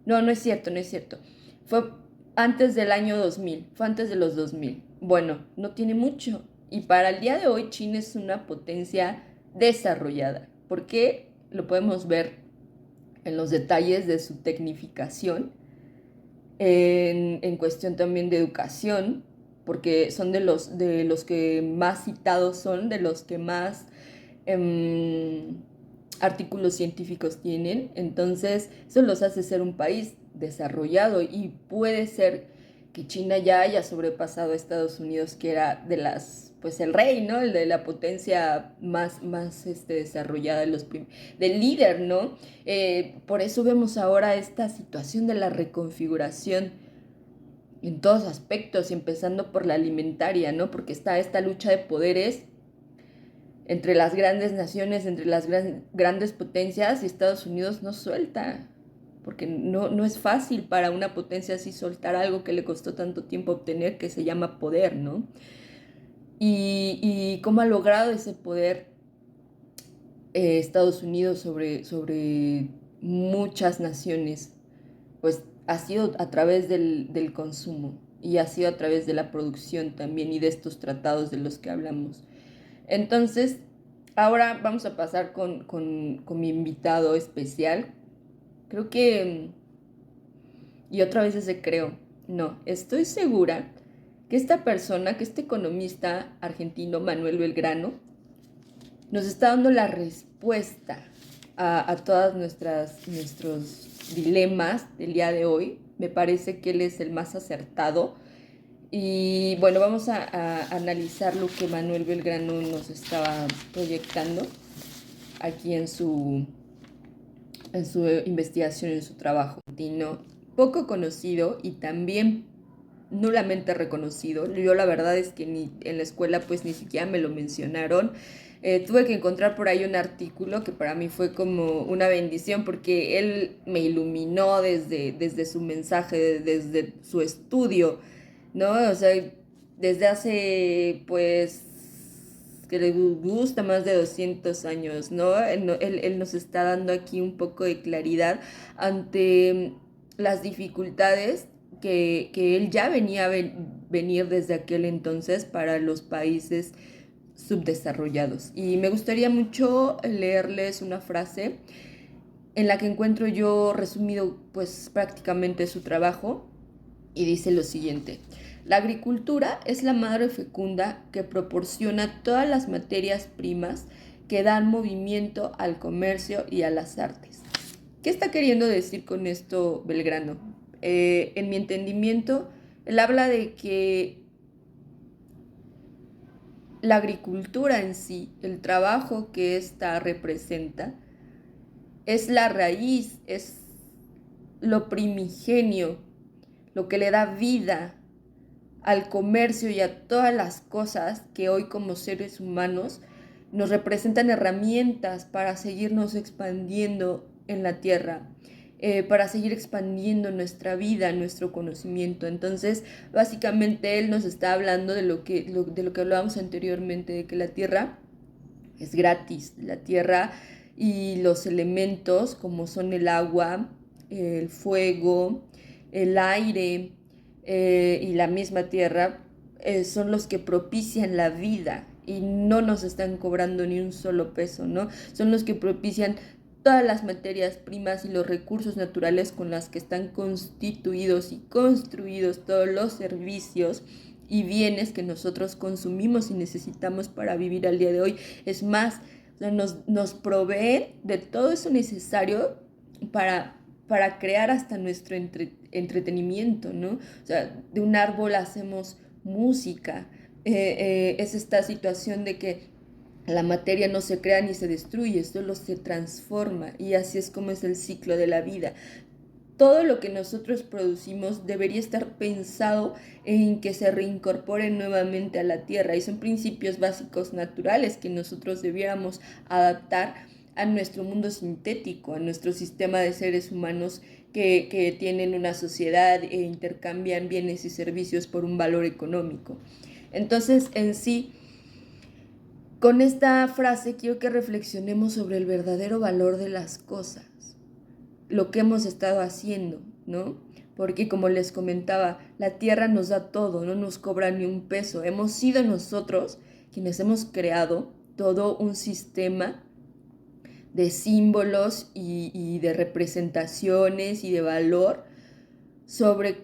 No, no es cierto, no es cierto. Fue antes del año 2000, fue antes de los 2000. Bueno, no tiene mucho. Y para el día de hoy China es una potencia desarrollada. ¿Por qué? Lo podemos ver en los detalles de su tecnificación, en cuestión también de educación, porque son de los que más citados son, de los que más artículos científicos tienen. Entonces, eso los hace ser un país desarrollado y puede ser que China ya haya sobrepasado a Estados Unidos, que era de las, pues el rey, ¿no? El de la potencia más desarrollada, del líder, ¿no? Por eso vemos ahora esta situación de la reconfiguración en todos aspectos, empezando por la alimentaria, ¿no? Porque está esta lucha de poderes entre las grandes naciones, entre las grandes potencias, y Estados Unidos no suelta, porque no es fácil para una potencia así soltar algo que le costó tanto tiempo obtener, que se llama poder, ¿no? Y cómo ha logrado ese poder Estados Unidos sobre muchas naciones, pues ha sido a través del consumo y ha sido a través de la producción también y de estos tratados de los que hablamos. Entonces, ahora vamos a pasar con mi invitado especial. Creo que, y otra vez ese creo, no, estoy segura que esta persona, que este economista argentino, Manuel Belgrano, nos está dando la respuesta a todas nuestros dilemas del día de hoy. Me parece que él es el más acertado. Y bueno, vamos a analizar lo que Manuel Belgrano nos estaba proyectando aquí en su investigación, en su trabajo. Poco conocido y también nulamente reconocido. Yo la verdad es que ni en la escuela pues ni siquiera me lo mencionaron. Tuve que encontrar por ahí un artículo que para mí fue como una bendición porque él me iluminó desde su mensaje, desde su estudio, ¿no? O sea, desde hace pues que le gusta más de 200 años, ¿no? Él nos está dando aquí un poco de claridad ante las dificultades que él ya venía a venir desde aquel entonces para los países subdesarrollados. Y me gustaría mucho leerles una frase en la que encuentro yo resumido pues prácticamente su trabajo y dice lo siguiente: la agricultura es la madre fecunda que proporciona todas las materias primas que dan movimiento al comercio y a las artes. ¿Qué está queriendo decir con esto Belgrano? En mi entendimiento, él habla de que la agricultura en sí, el trabajo que ésta representa, es la raíz, es lo primigenio, lo que le da vida al comercio y a todas las cosas que hoy como seres humanos nos representan herramientas para seguirnos expandiendo en la tierra, para seguir expandiendo nuestra vida, nuestro conocimiento. Entonces, básicamente él nos está hablando de lo que hablábamos anteriormente, de que la tierra es gratis, la tierra y los elementos como son el agua, el fuego, el aire, y la misma tierra, son los que propician la vida y no nos están cobrando ni un solo peso, ¿no? Son los que propician todas las materias primas y los recursos naturales con las que están constituidos y construidos todos los servicios y bienes que nosotros consumimos y necesitamos para vivir al día de hoy. Es más, o sea, nos proveen de todo eso necesario para crear hasta nuestro entretenimiento, ¿no? O sea, de un árbol hacemos música. Es esta situación de que la materia no se crea ni se destruye, solo se transforma y así es como es el ciclo de la vida. Todo lo que nosotros producimos debería estar pensado en que se reincorpore nuevamente a la tierra y son principios básicos naturales que nosotros debiéramos adaptar a nuestro mundo sintético, a nuestro sistema de seres humanos que tienen una sociedad e intercambian bienes y servicios por un valor económico. Entonces, en sí, con esta frase quiero que reflexionemos sobre el verdadero valor de las cosas, lo que hemos estado haciendo, ¿no? Porque como les comentaba, la tierra nos da todo, no nos cobra ni un peso. Hemos sido nosotros quienes hemos creado todo un sistema de símbolos y de representaciones y de valor sobre,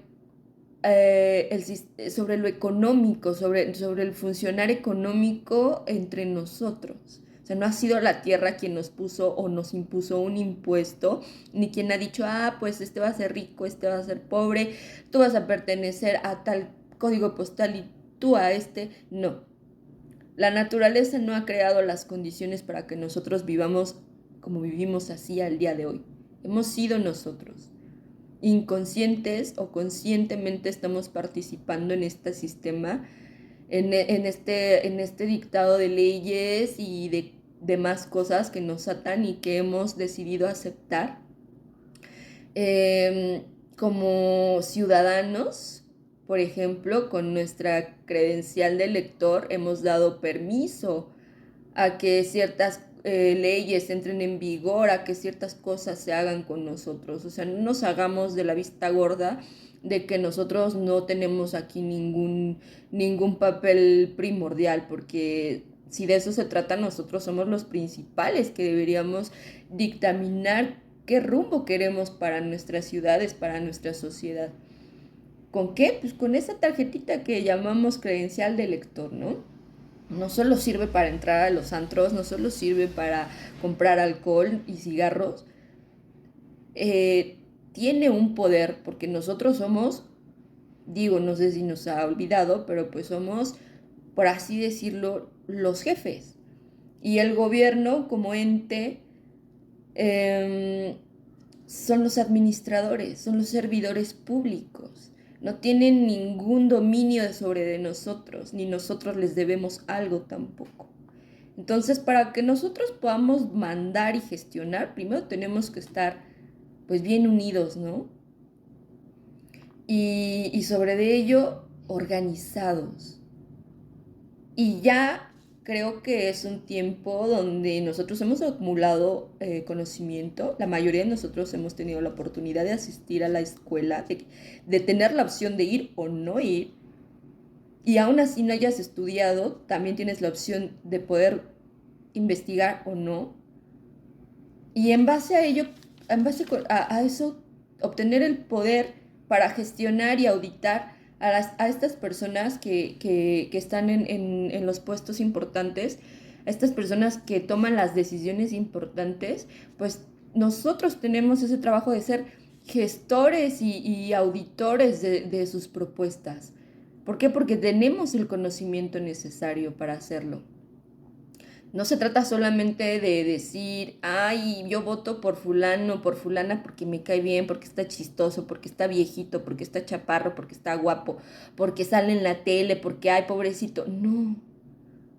sobre lo económico, sobre el funcionar económico entre nosotros. O sea, no ha sido la tierra quien nos puso o nos impuso un impuesto, ni quien ha dicho, ah, pues este va a ser rico, este va a ser pobre, tú vas a pertenecer a tal código postal y tú a este. No. La naturaleza no ha creado las condiciones para que nosotros vivamos como vivimos así al día de hoy. Hemos sido nosotros. Inconscientes o conscientemente estamos participando en este sistema, en este dictado de leyes y de demás cosas que nos atan y que hemos decidido aceptar como ciudadanos. Por ejemplo, con nuestra credencial de lector hemos dado permiso a que ciertas leyes entren en vigor, a que ciertas cosas se hagan con nosotros. O sea, no nos hagamos de la vista gorda de que nosotros no tenemos aquí ningún papel primordial, porque si de eso se trata, nosotros somos los principales que deberíamos dictaminar qué rumbo queremos para nuestras ciudades, para nuestra sociedad. ¿Con qué? Pues con esa tarjetita que llamamos credencial de lector, ¿no? No solo sirve para entrar a los antros, no solo sirve para comprar alcohol y cigarros, tiene un poder, porque nosotros somos, digo, no sé si nos ha olvidado, pero pues somos, por así decirlo, los jefes. Y el gobierno como ente son los administradores, son los servidores públicos. No tienen ningún dominio sobre de nosotros, ni nosotros les debemos algo tampoco. Entonces, para que nosotros podamos mandar y gestionar, primero tenemos que estar pues bien unidos, ¿no? Y sobre de ello, organizados. Y ya creo que es un tiempo donde nosotros hemos acumulado conocimiento. La mayoría de nosotros hemos tenido la oportunidad de asistir a la escuela, de tener la opción de ir o no ir. Y aún así no hayas estudiado, también tienes la opción de poder investigar o no. Y en base a ello, en base a eso, obtener el poder para gestionar y auditar a estas personas que están en los puestos importantes, a estas personas que toman las decisiones importantes, pues nosotros tenemos ese trabajo de ser gestores y auditores de sus propuestas. ¿Por qué? Porque tenemos el conocimiento necesario para hacerlo. No se trata solamente de decir, ay, yo voto por fulano, por fulana porque me cae bien, porque está chistoso, porque está viejito, porque está chaparro, porque está guapo, porque sale en la tele, porque, ay, pobrecito. No.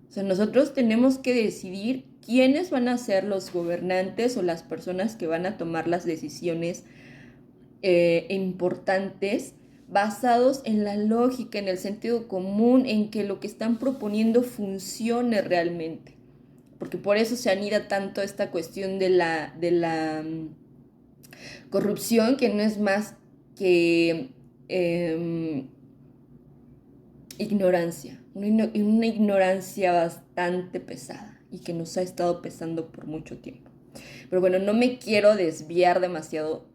O sea, nosotros tenemos que decidir quiénes van a ser los gobernantes o las personas que van a tomar las decisiones importantes basados en la lógica, en el sentido común, en que lo que están proponiendo funcione realmente, porque por eso se anida tanto esta cuestión de la corrupción, que no es más que ignorancia, una ignorancia bastante pesada y que nos ha estado pesando por mucho tiempo. Pero bueno, no me quiero desviar demasiado,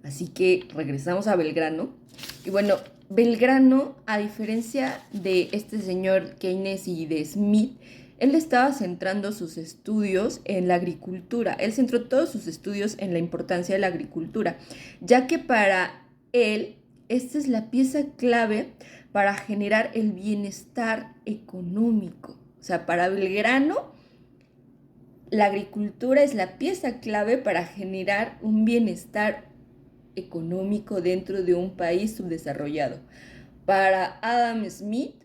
así que regresamos a Belgrano. Y bueno, Belgrano, a diferencia de este señor Keynes y de Smith, él estaba centrando sus estudios en la agricultura. Él centró todos sus estudios en la importancia de la agricultura, ya que para él esta es la pieza clave para generar el bienestar económico. O sea, para Belgrano, la agricultura es la pieza clave para generar un bienestar económico dentro de un país subdesarrollado. Para Adam Smith,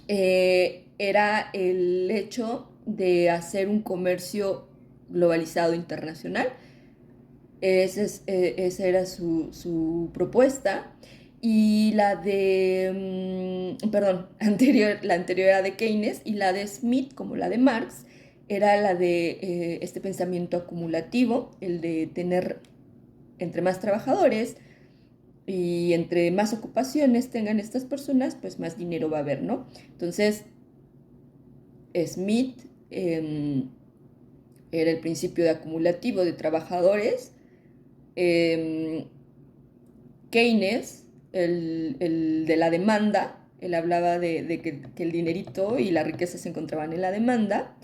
era el hecho de hacer un comercio globalizado internacional. Esa era su propuesta. Y la anterior era de Keynes, y la de Smith, como la de Marx, era la de este pensamiento acumulativo, el de tener entre más trabajadores y entre más ocupaciones tengan estas personas, pues más dinero va a haber, ¿no? Entonces, Smith era el principio de acumulativo de trabajadores. Keynes, el de la demanda, él hablaba de que el dinerito y la riqueza se encontraban en la demanda.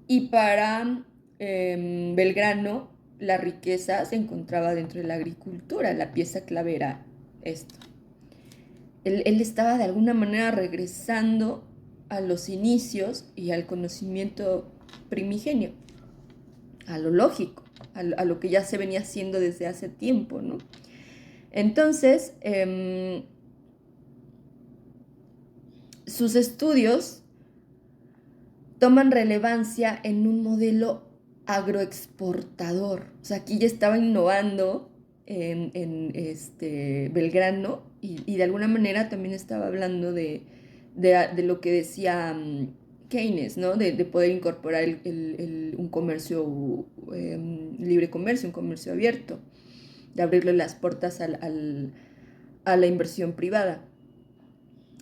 Y para Belgrano, la riqueza se encontraba dentro de la agricultura. La pieza clave era esto. Él estaba de alguna manera regresando a los inicios y al conocimiento primigenio, a lo lógico, a lo que ya se venía haciendo desde hace tiempo, ¿no? Entonces, sus estudios toman relevancia en un modelo agroexportador. O sea, aquí ya estaba innovando en Belgrano, y de alguna manera también estaba hablando de lo que decía Keynes, ¿no? De poder incorporar un comercio, libre comercio, un comercio abierto, de abrirle las puertas a la inversión privada.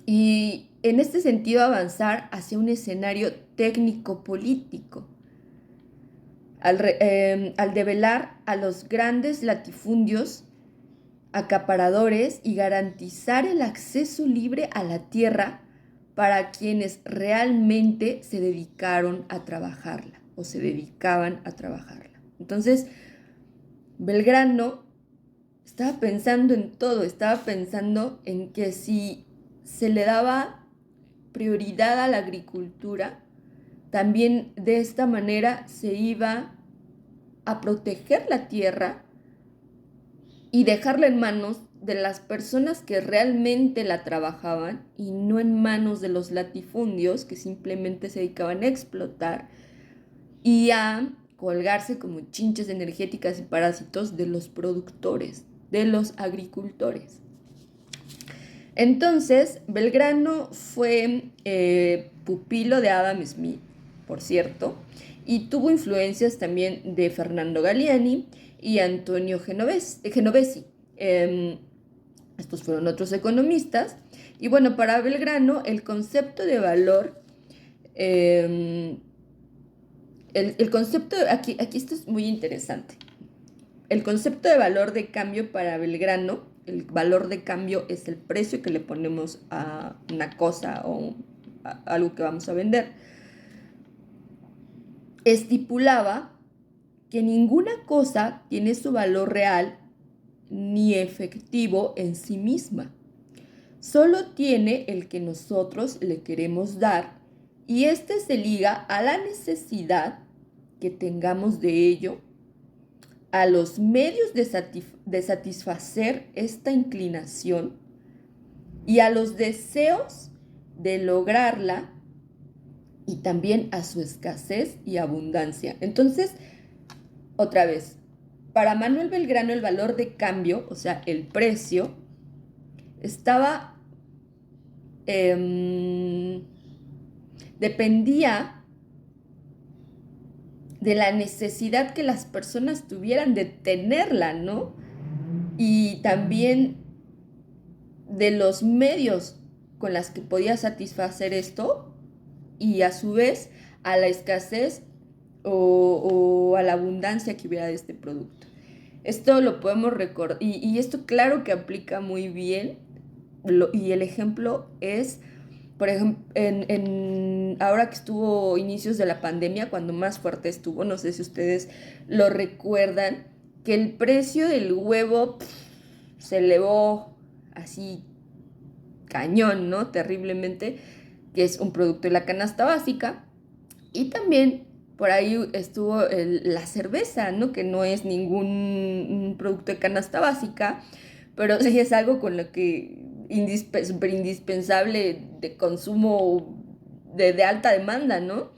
Y en este sentido avanzar hacia un escenario técnico-político, al develar a los grandes latifundios acaparadores y garantizar el acceso libre a la tierra para quienes realmente se dedicaron a trabajarla o se dedicaban a trabajarla. Entonces, Belgrano estaba pensando en todo, estaba pensando en que si se le daba prioridad a la agricultura, también de esta manera se iba a proteger la tierra y dejarla en manos de las personas que realmente la trabajaban, y no en manos de los latifundios que simplemente se dedicaban a explotar y a colgarse como chinches energéticas y parásitos de los productores, de los agricultores. Entonces, Belgrano fue pupilo de Adam Smith, por cierto, y tuvo influencias también de Fernando Galliani y Antonio Genovesi. Estos fueron otros economistas. Y bueno, para Belgrano, el concepto de valor, el concepto, aquí esto es muy interesante. El concepto de valor de cambio para Belgrano, el valor de cambio es el precio que le ponemos a una cosa o a algo que vamos a vender. Estipulaba que ninguna cosa tiene su valor real ni efectivo en sí misma. Solo tiene el que nosotros le queremos dar, y este se liga a la necesidad que tengamos de ello, a los medios de satisfacer esta inclinación y a los deseos de lograrla, y también a su escasez y abundancia. Entonces, otra vez, para Manuel Belgrano el valor de cambio, o sea, el precio, dependía de la necesidad que las personas tuvieran de tenerla, ¿no? Y también de los medios con los que podía satisfacer esto, y a su vez a la escasez o a la abundancia que hubiera de este producto. Esto lo podemos recordar, y esto claro que aplica muy bien, y el ejemplo es, por ejemplo, ahora que estuvo inicios de la pandemia, cuando más fuerte estuvo, no sé si ustedes lo recuerdan, que el precio del huevo se elevó así cañón, ¿no? Terriblemente, que es un producto de la canasta básica. Y también por ahí estuvo la cerveza, ¿no? Que no es ningún producto de canasta básica, pero sí es algo con lo que súper indispensable de consumo de alta demanda, ¿no?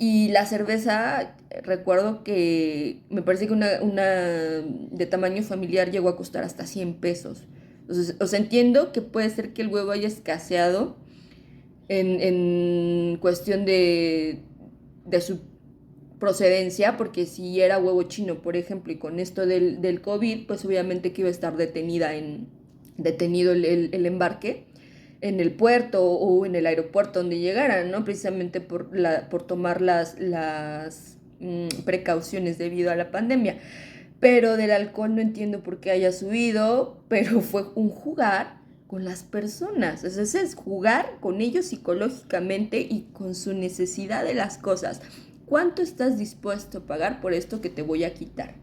Y la cerveza, recuerdo que me parece que una de tamaño familiar llegó a costar hasta 100 pesos. Entonces, o sea, entiendo que puede ser que el huevo haya escaseado en cuestión de su procedencia, porque si era huevo chino, por ejemplo, y con esto del COVID, pues obviamente que iba a estar detenido el embarque en el puerto o en el aeropuerto donde llegaran, ¿no? Precisamente por tomar las precauciones debido a la pandemia. Pero del alcohol no entiendo por qué haya subido, pero fue un jugar con las personas. Entonces es jugar con ellos psicológicamente y con su necesidad de las cosas. ¿Cuánto estás dispuesto a pagar por esto que te voy a quitar?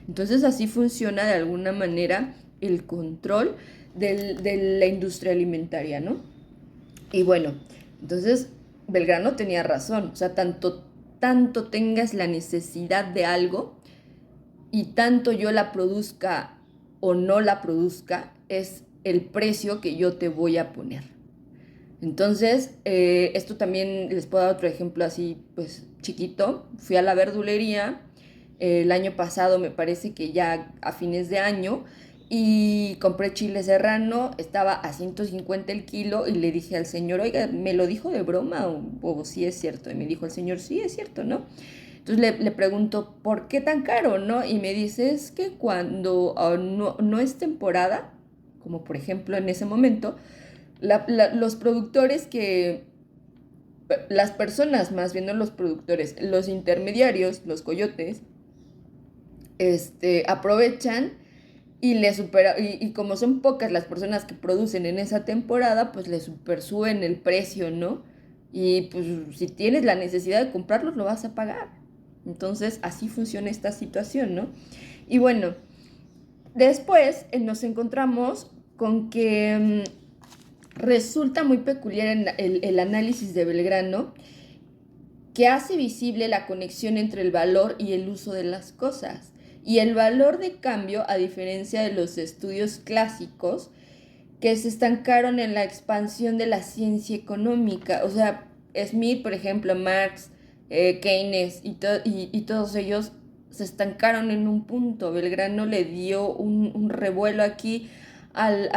Entonces así funciona de alguna manera el control de la industria alimentaria, ¿no? Y bueno, entonces Belgrano tenía razón, o sea, tanto tengas la necesidad de algo y tanto yo la produzca o no la produzca, es el precio que yo te voy a poner. Entonces, esto también les puedo dar otro ejemplo así, pues chiquito. Fui a la verdulería el año pasado, me parece que ya a fines de año, y compré chile serrano, estaba a 150 el kilo y le dije al señor, oiga, ¿me lo dijo de broma o sí es cierto? Y me dijo el señor, sí es cierto, ¿no? Entonces le pregunto, ¿por qué tan caro, no? Y me dice, es que cuando no es temporada, como por ejemplo en ese momento, los productores las personas más bien, no los productores, los intermediarios, los coyotes, aprovechan y y como son pocas las personas que producen en esa temporada, pues le supersuben el precio, ¿no? Y pues si tienes la necesidad de comprarlos, lo vas a pagar. Entonces así funciona esta situación, ¿no? Y bueno, después nos encontramos con que resulta muy peculiar en el análisis de Belgrano, que hace visible la conexión entre el valor y el uso de las cosas. Y el valor de cambio, a diferencia de los estudios clásicos, que se estancaron en la expansión de la ciencia económica. O sea, Smith, por ejemplo, Marx, Keynes y todos ellos se estancaron en un punto. Belgrano le dio un revuelo aquí al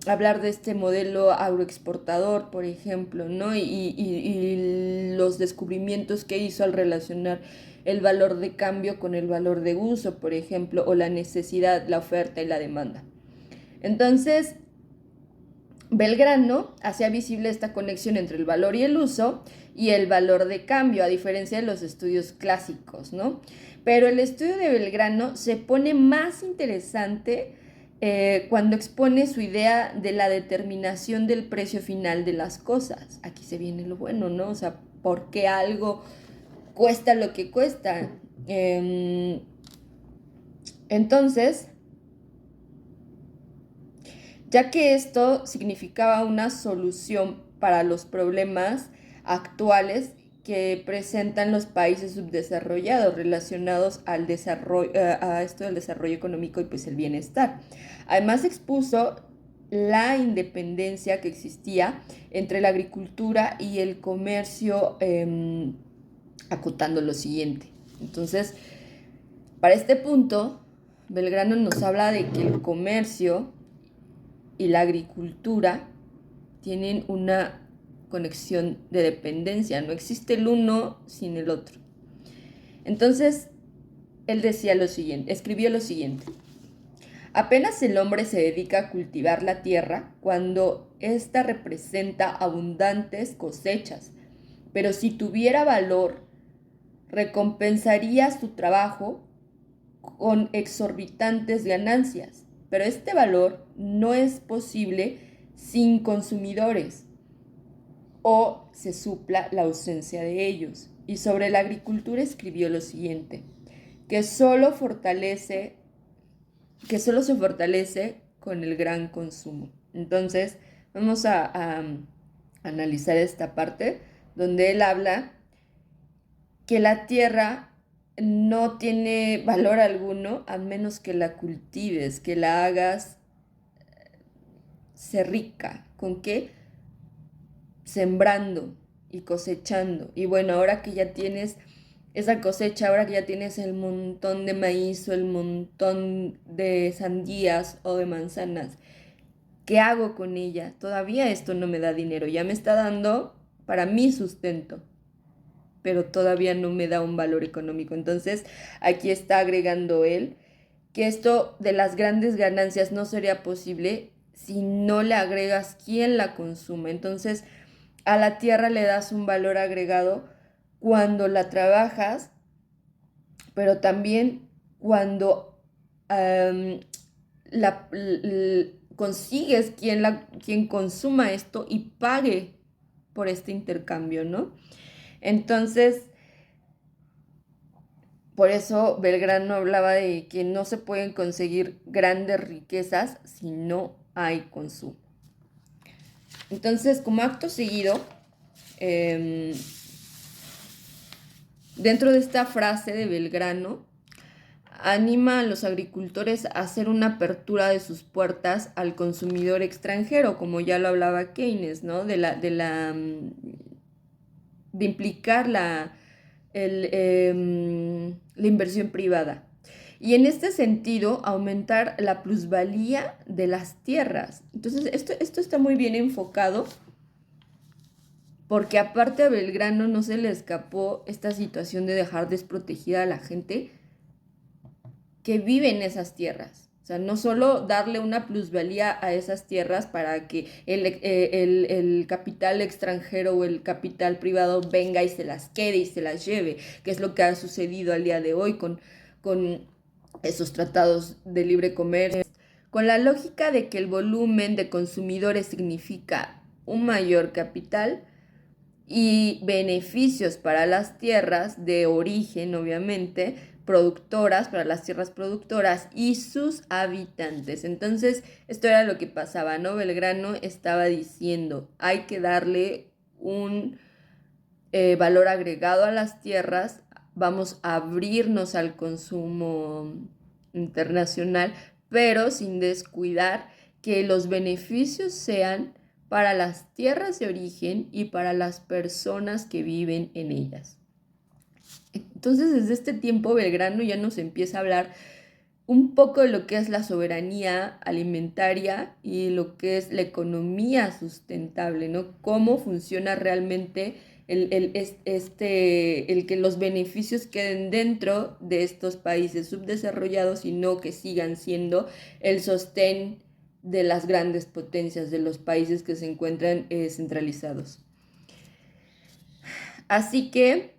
hablar de este modelo agroexportador, por ejemplo, ¿no? Y los descubrimientos que hizo al relacionar el valor de cambio con el valor de uso, por ejemplo, o la necesidad, la oferta y la demanda. Entonces, Belgrano hacía visible esta conexión entre el valor y el uso y el valor de cambio, a diferencia de los estudios clásicos, ¿no? Pero el estudio de Belgrano se pone más interesante cuando expone su idea de la determinación del precio final de las cosas. Aquí se viene lo bueno, ¿no? O sea, ¿por qué algo cuesta lo que cuesta? Entonces, ya que esto significaba una solución para los problemas actuales que presentan los países subdesarrollados relacionados al desarrollo, a esto del desarrollo económico y pues el bienestar. Además expuso la independencia que existía entre la agricultura y el comercio, acotando lo siguiente. Entonces, para este punto, Belgrano nos habla de que el comercio y la agricultura tienen una conexión de dependencia, no existe el uno sin el otro. Entonces, él decía lo siguiente, escribió lo siguiente: apenas el hombre se dedica a cultivar la tierra cuando ésta representa abundantes cosechas, pero si tuviera valor, recompensaría su trabajo con exorbitantes ganancias, pero este valor no es posible sin consumidores o se supla la ausencia de ellos. Y sobre la agricultura escribió lo siguiente, que solo se fortalece con el gran consumo. Entonces, vamos a analizar esta parte donde él habla que la tierra no tiene valor alguno a menos que la cultives, que la hagas ser rica. ¿Con qué? Sembrando. y cosechando. Y bueno, ahora que ya tienes esa cosecha, ahora que ya tienes el montón de maíz o el montón de sandías o de manzanas, ¿qué hago con ella? Todavía esto no me da dinero, ya me está dando para mi sustento, pero todavía no me da un valor económico. Entonces, aquí está agregando él que esto de las grandes ganancias no sería posible si no le agregas quién la consume. Entonces, a la tierra le das un valor agregado cuando la trabajas, pero también cuando um, consigues quien consuma esto y pague por este intercambio, ¿no? Entonces, por eso Belgrano hablaba de que no se pueden conseguir grandes riquezas si no hay consumo. Entonces, como acto seguido, eh, dentro de esta frase de Belgrano, anima a los agricultores a hacer una apertura de sus puertas al consumidor extranjero, como ya lo hablaba Keynes, ¿no? De implicar la inversión privada. Y en este sentido, aumentar la plusvalía de las tierras. Entonces, esto está muy bien enfocado porque aparte a Belgrano no se le escapó esta situación de dejar desprotegida a la gente que vive en esas tierras. O sea, no solo darle una plusvalía a esas tierras para que el capital extranjero o el capital privado venga y se las quede y se las lleve, que es lo que ha sucedido al día de hoy con esos tratados de libre comercio, con la lógica de que el volumen de consumidores significa un mayor capital y beneficios para las tierras de origen, obviamente, productoras, para las tierras productoras y sus habitantes. Entonces, esto era lo que pasaba, ¿no? Belgrano estaba diciendo, hay que darle un valor agregado a las tierras, vamos a abrirnos al consumo internacional, pero sin descuidar que los beneficios sean para las tierras de origen y para las personas que viven en ellas. Entonces, desde este tiempo, Belgrano ya nos empieza a hablar un poco de lo que es la soberanía alimentaria y lo que es la economía sustentable, ¿no? Cómo funciona realmente el que los beneficios queden dentro de estos países subdesarrollados y no que sigan siendo el sostén de las grandes potencias, de los países que se encuentran centralizados. Así que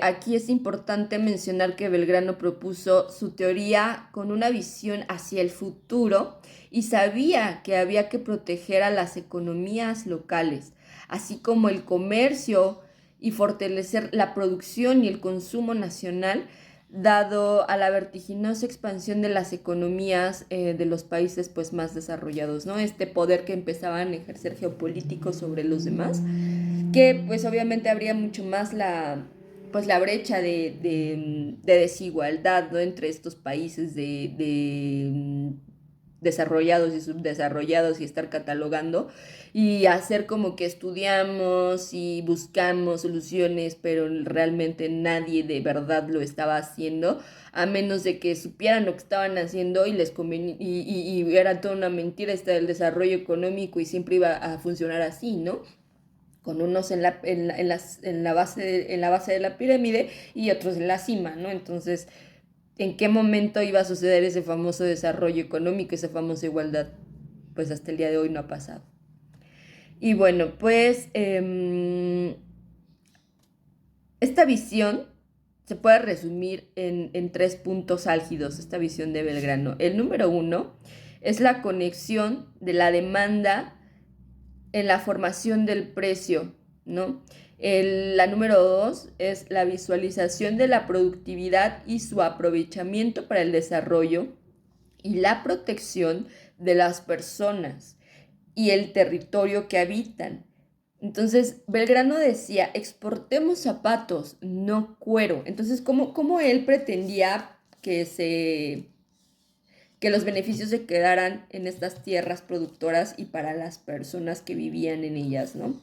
aquí es importante mencionar que Belgrano propuso su teoría con una visión hacia el futuro y sabía que había que proteger a las economías locales, así como el comercio y fortalecer la producción y el consumo nacional, dado a la vertiginosa expansión de las economías de los países pues, más desarrollados, ¿no? Este poder que empezaban a ejercer geopolítico sobre los demás, que pues obviamente habría mucho más la brecha de desigualdad, ¿no? Entre estos países de desarrollados y subdesarrollados y estar catalogando y hacer como que estudiamos y buscamos soluciones, pero realmente nadie de verdad lo estaba haciendo, a menos de que supieran lo que estaban haciendo y les y era toda una mentira esta del desarrollo económico y siempre iba a funcionar así, ¿no? Con unos en la base de la pirámide y otros en la cima, ¿no? Entonces, ¿en qué momento iba a suceder ese famoso desarrollo económico, esa famosa igualdad? Pues hasta el día de hoy no ha pasado. Y bueno, pues esta visión se puede resumir en tres puntos álgidos, esta visión de Belgrano. El número uno es la conexión de la demanda en la formación del precio, ¿no? La número dos es la visualización de la productividad y su aprovechamiento para el desarrollo y la protección de las personas y el territorio que habitan. Entonces, Belgrano decía, exportemos zapatos, no cuero. Entonces, ¿cómo él pretendía que los beneficios se quedaran en estas tierras productoras y para las personas que vivían en ellas, ¿no?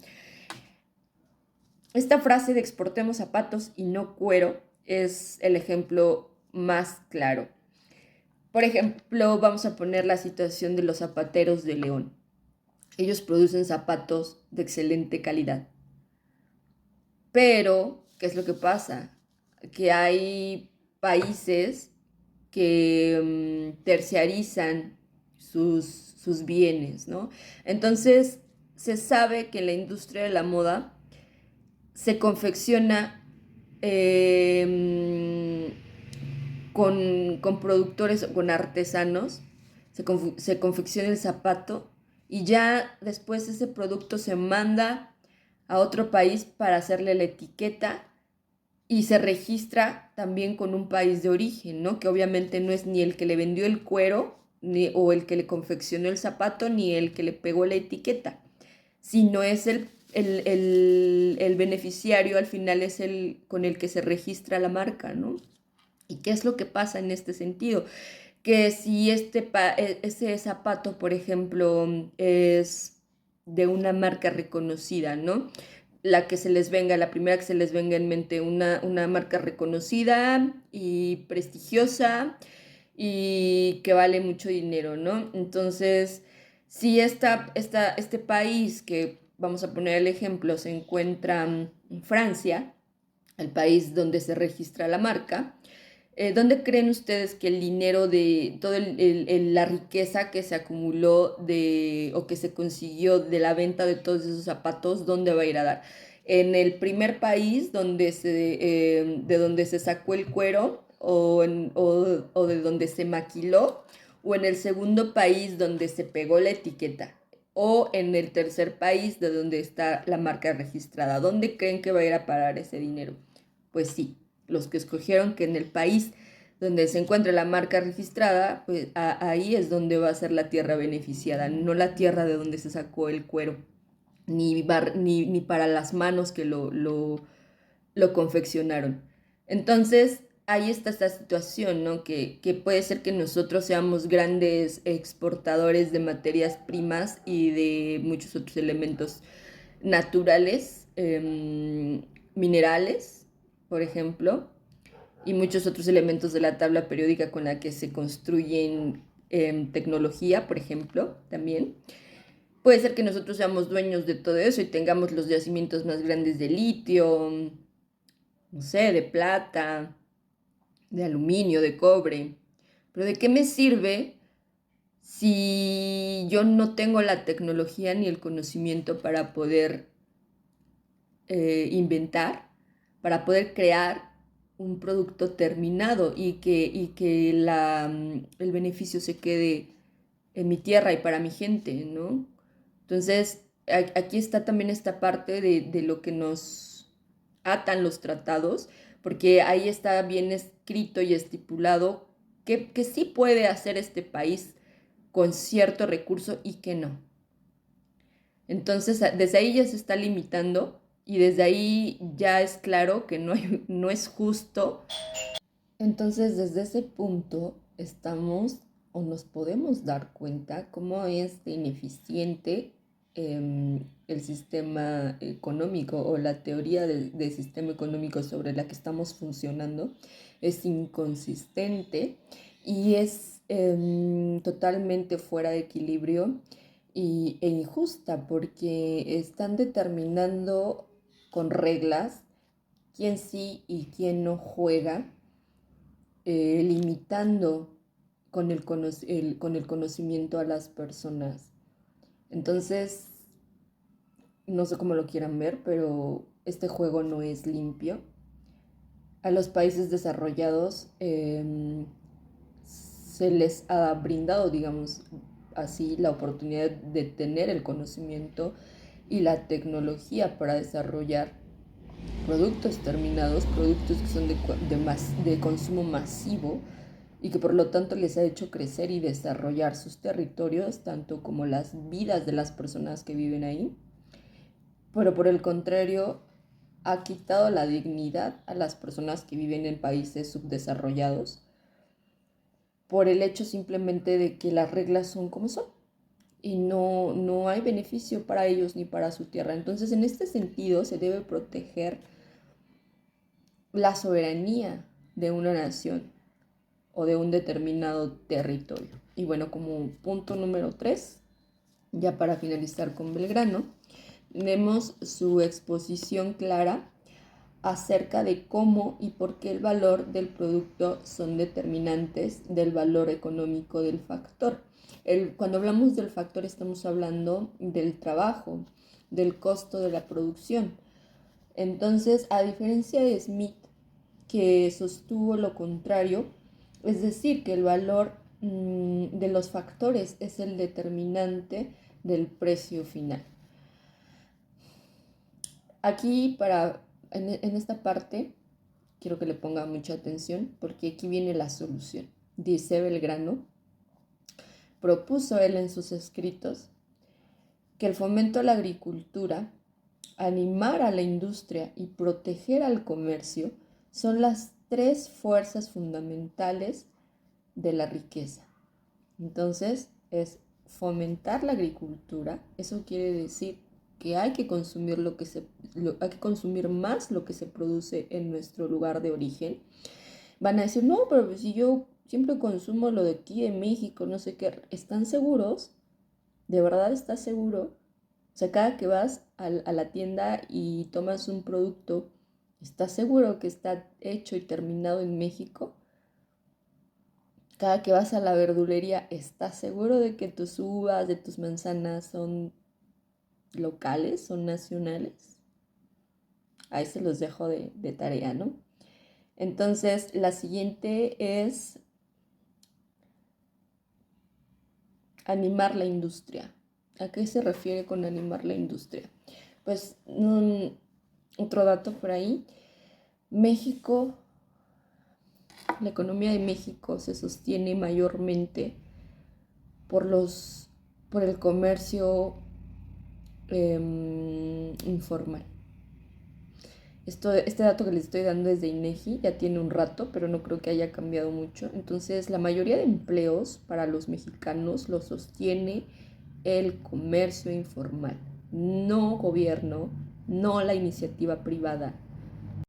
esta frase de exportemos zapatos y no cuero es el ejemplo más claro. Por ejemplo, vamos a poner la situación de los zapateros de León. Ellos producen zapatos de excelente calidad. Pero, ¿qué es lo que pasa? Que hay países que terciarizan sus bienes, ¿no? Entonces, se sabe que en la industria de la moda se confecciona eh, con productores o con artesanos, se confecciona el zapato y ya después ese producto se manda a otro país para hacerle la etiqueta y se registra también con un país de origen, ¿no? Que obviamente no es ni el que le vendió el cuero, ni, o el que le confeccionó el zapato, ni el que le pegó la etiqueta, sino es el beneficiario, al final es el con el que se registra la marca, ¿no? ¿Y qué es lo que pasa en este sentido? Que si ese zapato, por ejemplo, es de una marca reconocida, ¿no? La primera que se les venga en mente, una marca reconocida y prestigiosa y que vale mucho dinero, ¿no? Entonces, si este país, que vamos a poner el ejemplo, se encuentra en Francia, el país donde se registra la marca, ¿dónde creen ustedes que el dinero de toda la riqueza que se acumuló o que se consiguió de la venta de todos esos zapatos, dónde va a ir a dar? ¿En el primer país de donde se sacó el cuero o de donde se maquiló? ¿O en el segundo país donde se pegó la etiqueta? ¿O en el tercer país de donde está la marca registrada? ¿Dónde creen que va a ir a parar ese dinero? Pues sí, los que escogieron que en el país donde se encuentre la marca registrada, pues ahí es donde va a ser la tierra beneficiada, no la tierra de donde se sacó el cuero, ni para las manos que lo confeccionaron. Entonces, ahí está esta situación, ¿no? Que puede ser que nosotros seamos grandes exportadores de materias primas y de muchos otros elementos naturales, minerales, por ejemplo, y muchos otros elementos de la tabla periódica con la que se construyen tecnología, por ejemplo, también. Puede ser que nosotros seamos dueños de todo eso y tengamos los yacimientos más grandes de litio, no sé, de plata, de aluminio, de cobre. Pero ¿de qué me sirve si yo no tengo la tecnología ni el conocimiento para poder inventar, para poder crear un producto terminado y que el beneficio se quede en mi tierra y para mi gente, ¿no? Entonces, aquí está también esta parte de lo que nos atan los tratados, porque ahí está bien escrito y estipulado que sí puede hacer este país con cierto recurso y que no. Entonces, desde ahí ya se está limitando y desde ahí ya es claro que no es justo. Entonces, desde ese punto estamos o nos podemos dar cuenta cómo es de ineficiente el sistema económico o la teoría del sistema económico sobre la que estamos funcionando. Es inconsistente y es totalmente fuera de equilibrio e injusta porque están determinando con reglas quién sí y quién no juega, limitando con el conocimiento a las personas. Entonces, no sé cómo lo quieran ver, pero este juego no es limpio. A los países desarrollados se les ha brindado, digamos así, la oportunidad de tener el conocimiento y la tecnología para desarrollar productos terminados, productos que son de consumo masivo y que por lo tanto les ha hecho crecer y desarrollar sus territorios, tanto como las vidas de las personas que viven ahí. Pero por el contrario, ha quitado la dignidad a las personas que viven en países subdesarrollados por el hecho simplemente de que las reglas son como son. y no hay beneficio para ellos ni para su tierra. Entonces, en este sentido, se debe proteger la soberanía de una nación o de un determinado territorio. Y bueno, como punto número 3, ya para finalizar con Belgrano, vemos su exposición clara acerca de cómo y por qué el valor del producto son determinantes del valor económico del factor. Cuando hablamos del factor estamos hablando del trabajo, del costo de la producción. Entonces, a diferencia de Smith, que sostuvo lo contrario, es decir, que el valor de los factores es el determinante del precio final. Aquí en esta parte quiero que le ponga mucha atención porque aquí viene la solución. Dice Belgrano, propuso él en sus escritos que el fomento a la agricultura, animar a la industria y proteger al comercio son las tres fuerzas fundamentales de la riqueza. Entonces, es fomentar la agricultura. Eso quiere decir que hay que consumir hay que consumir más lo que se produce en nuestro lugar de origen. Van a decir, no, pero si yo siempre consumo lo de aquí de México, no sé qué, ¿están seguros? ¿De verdad estás seguro? O sea, cada que vas a la tienda y tomas un producto, ¿estás seguro que está hecho y terminado en México? Cada que vas a la verdulería, ¿estás seguro de que tus uvas, de tus manzanas son locales, son nacionales? Ahí se los dejo de tarea, ¿no? Entonces, la siguiente es animar la industria. ¿A qué se refiere con animar la industria? Pues otro dato por ahí. México, la economía de México se sostiene mayormente por por el comercio informal. Este dato que les estoy dando es de INEGI, ya tiene un rato, pero no creo que haya cambiado mucho. Entonces, la mayoría de empleos para los mexicanos lo sostiene el comercio informal, no gobierno, no la iniciativa privada,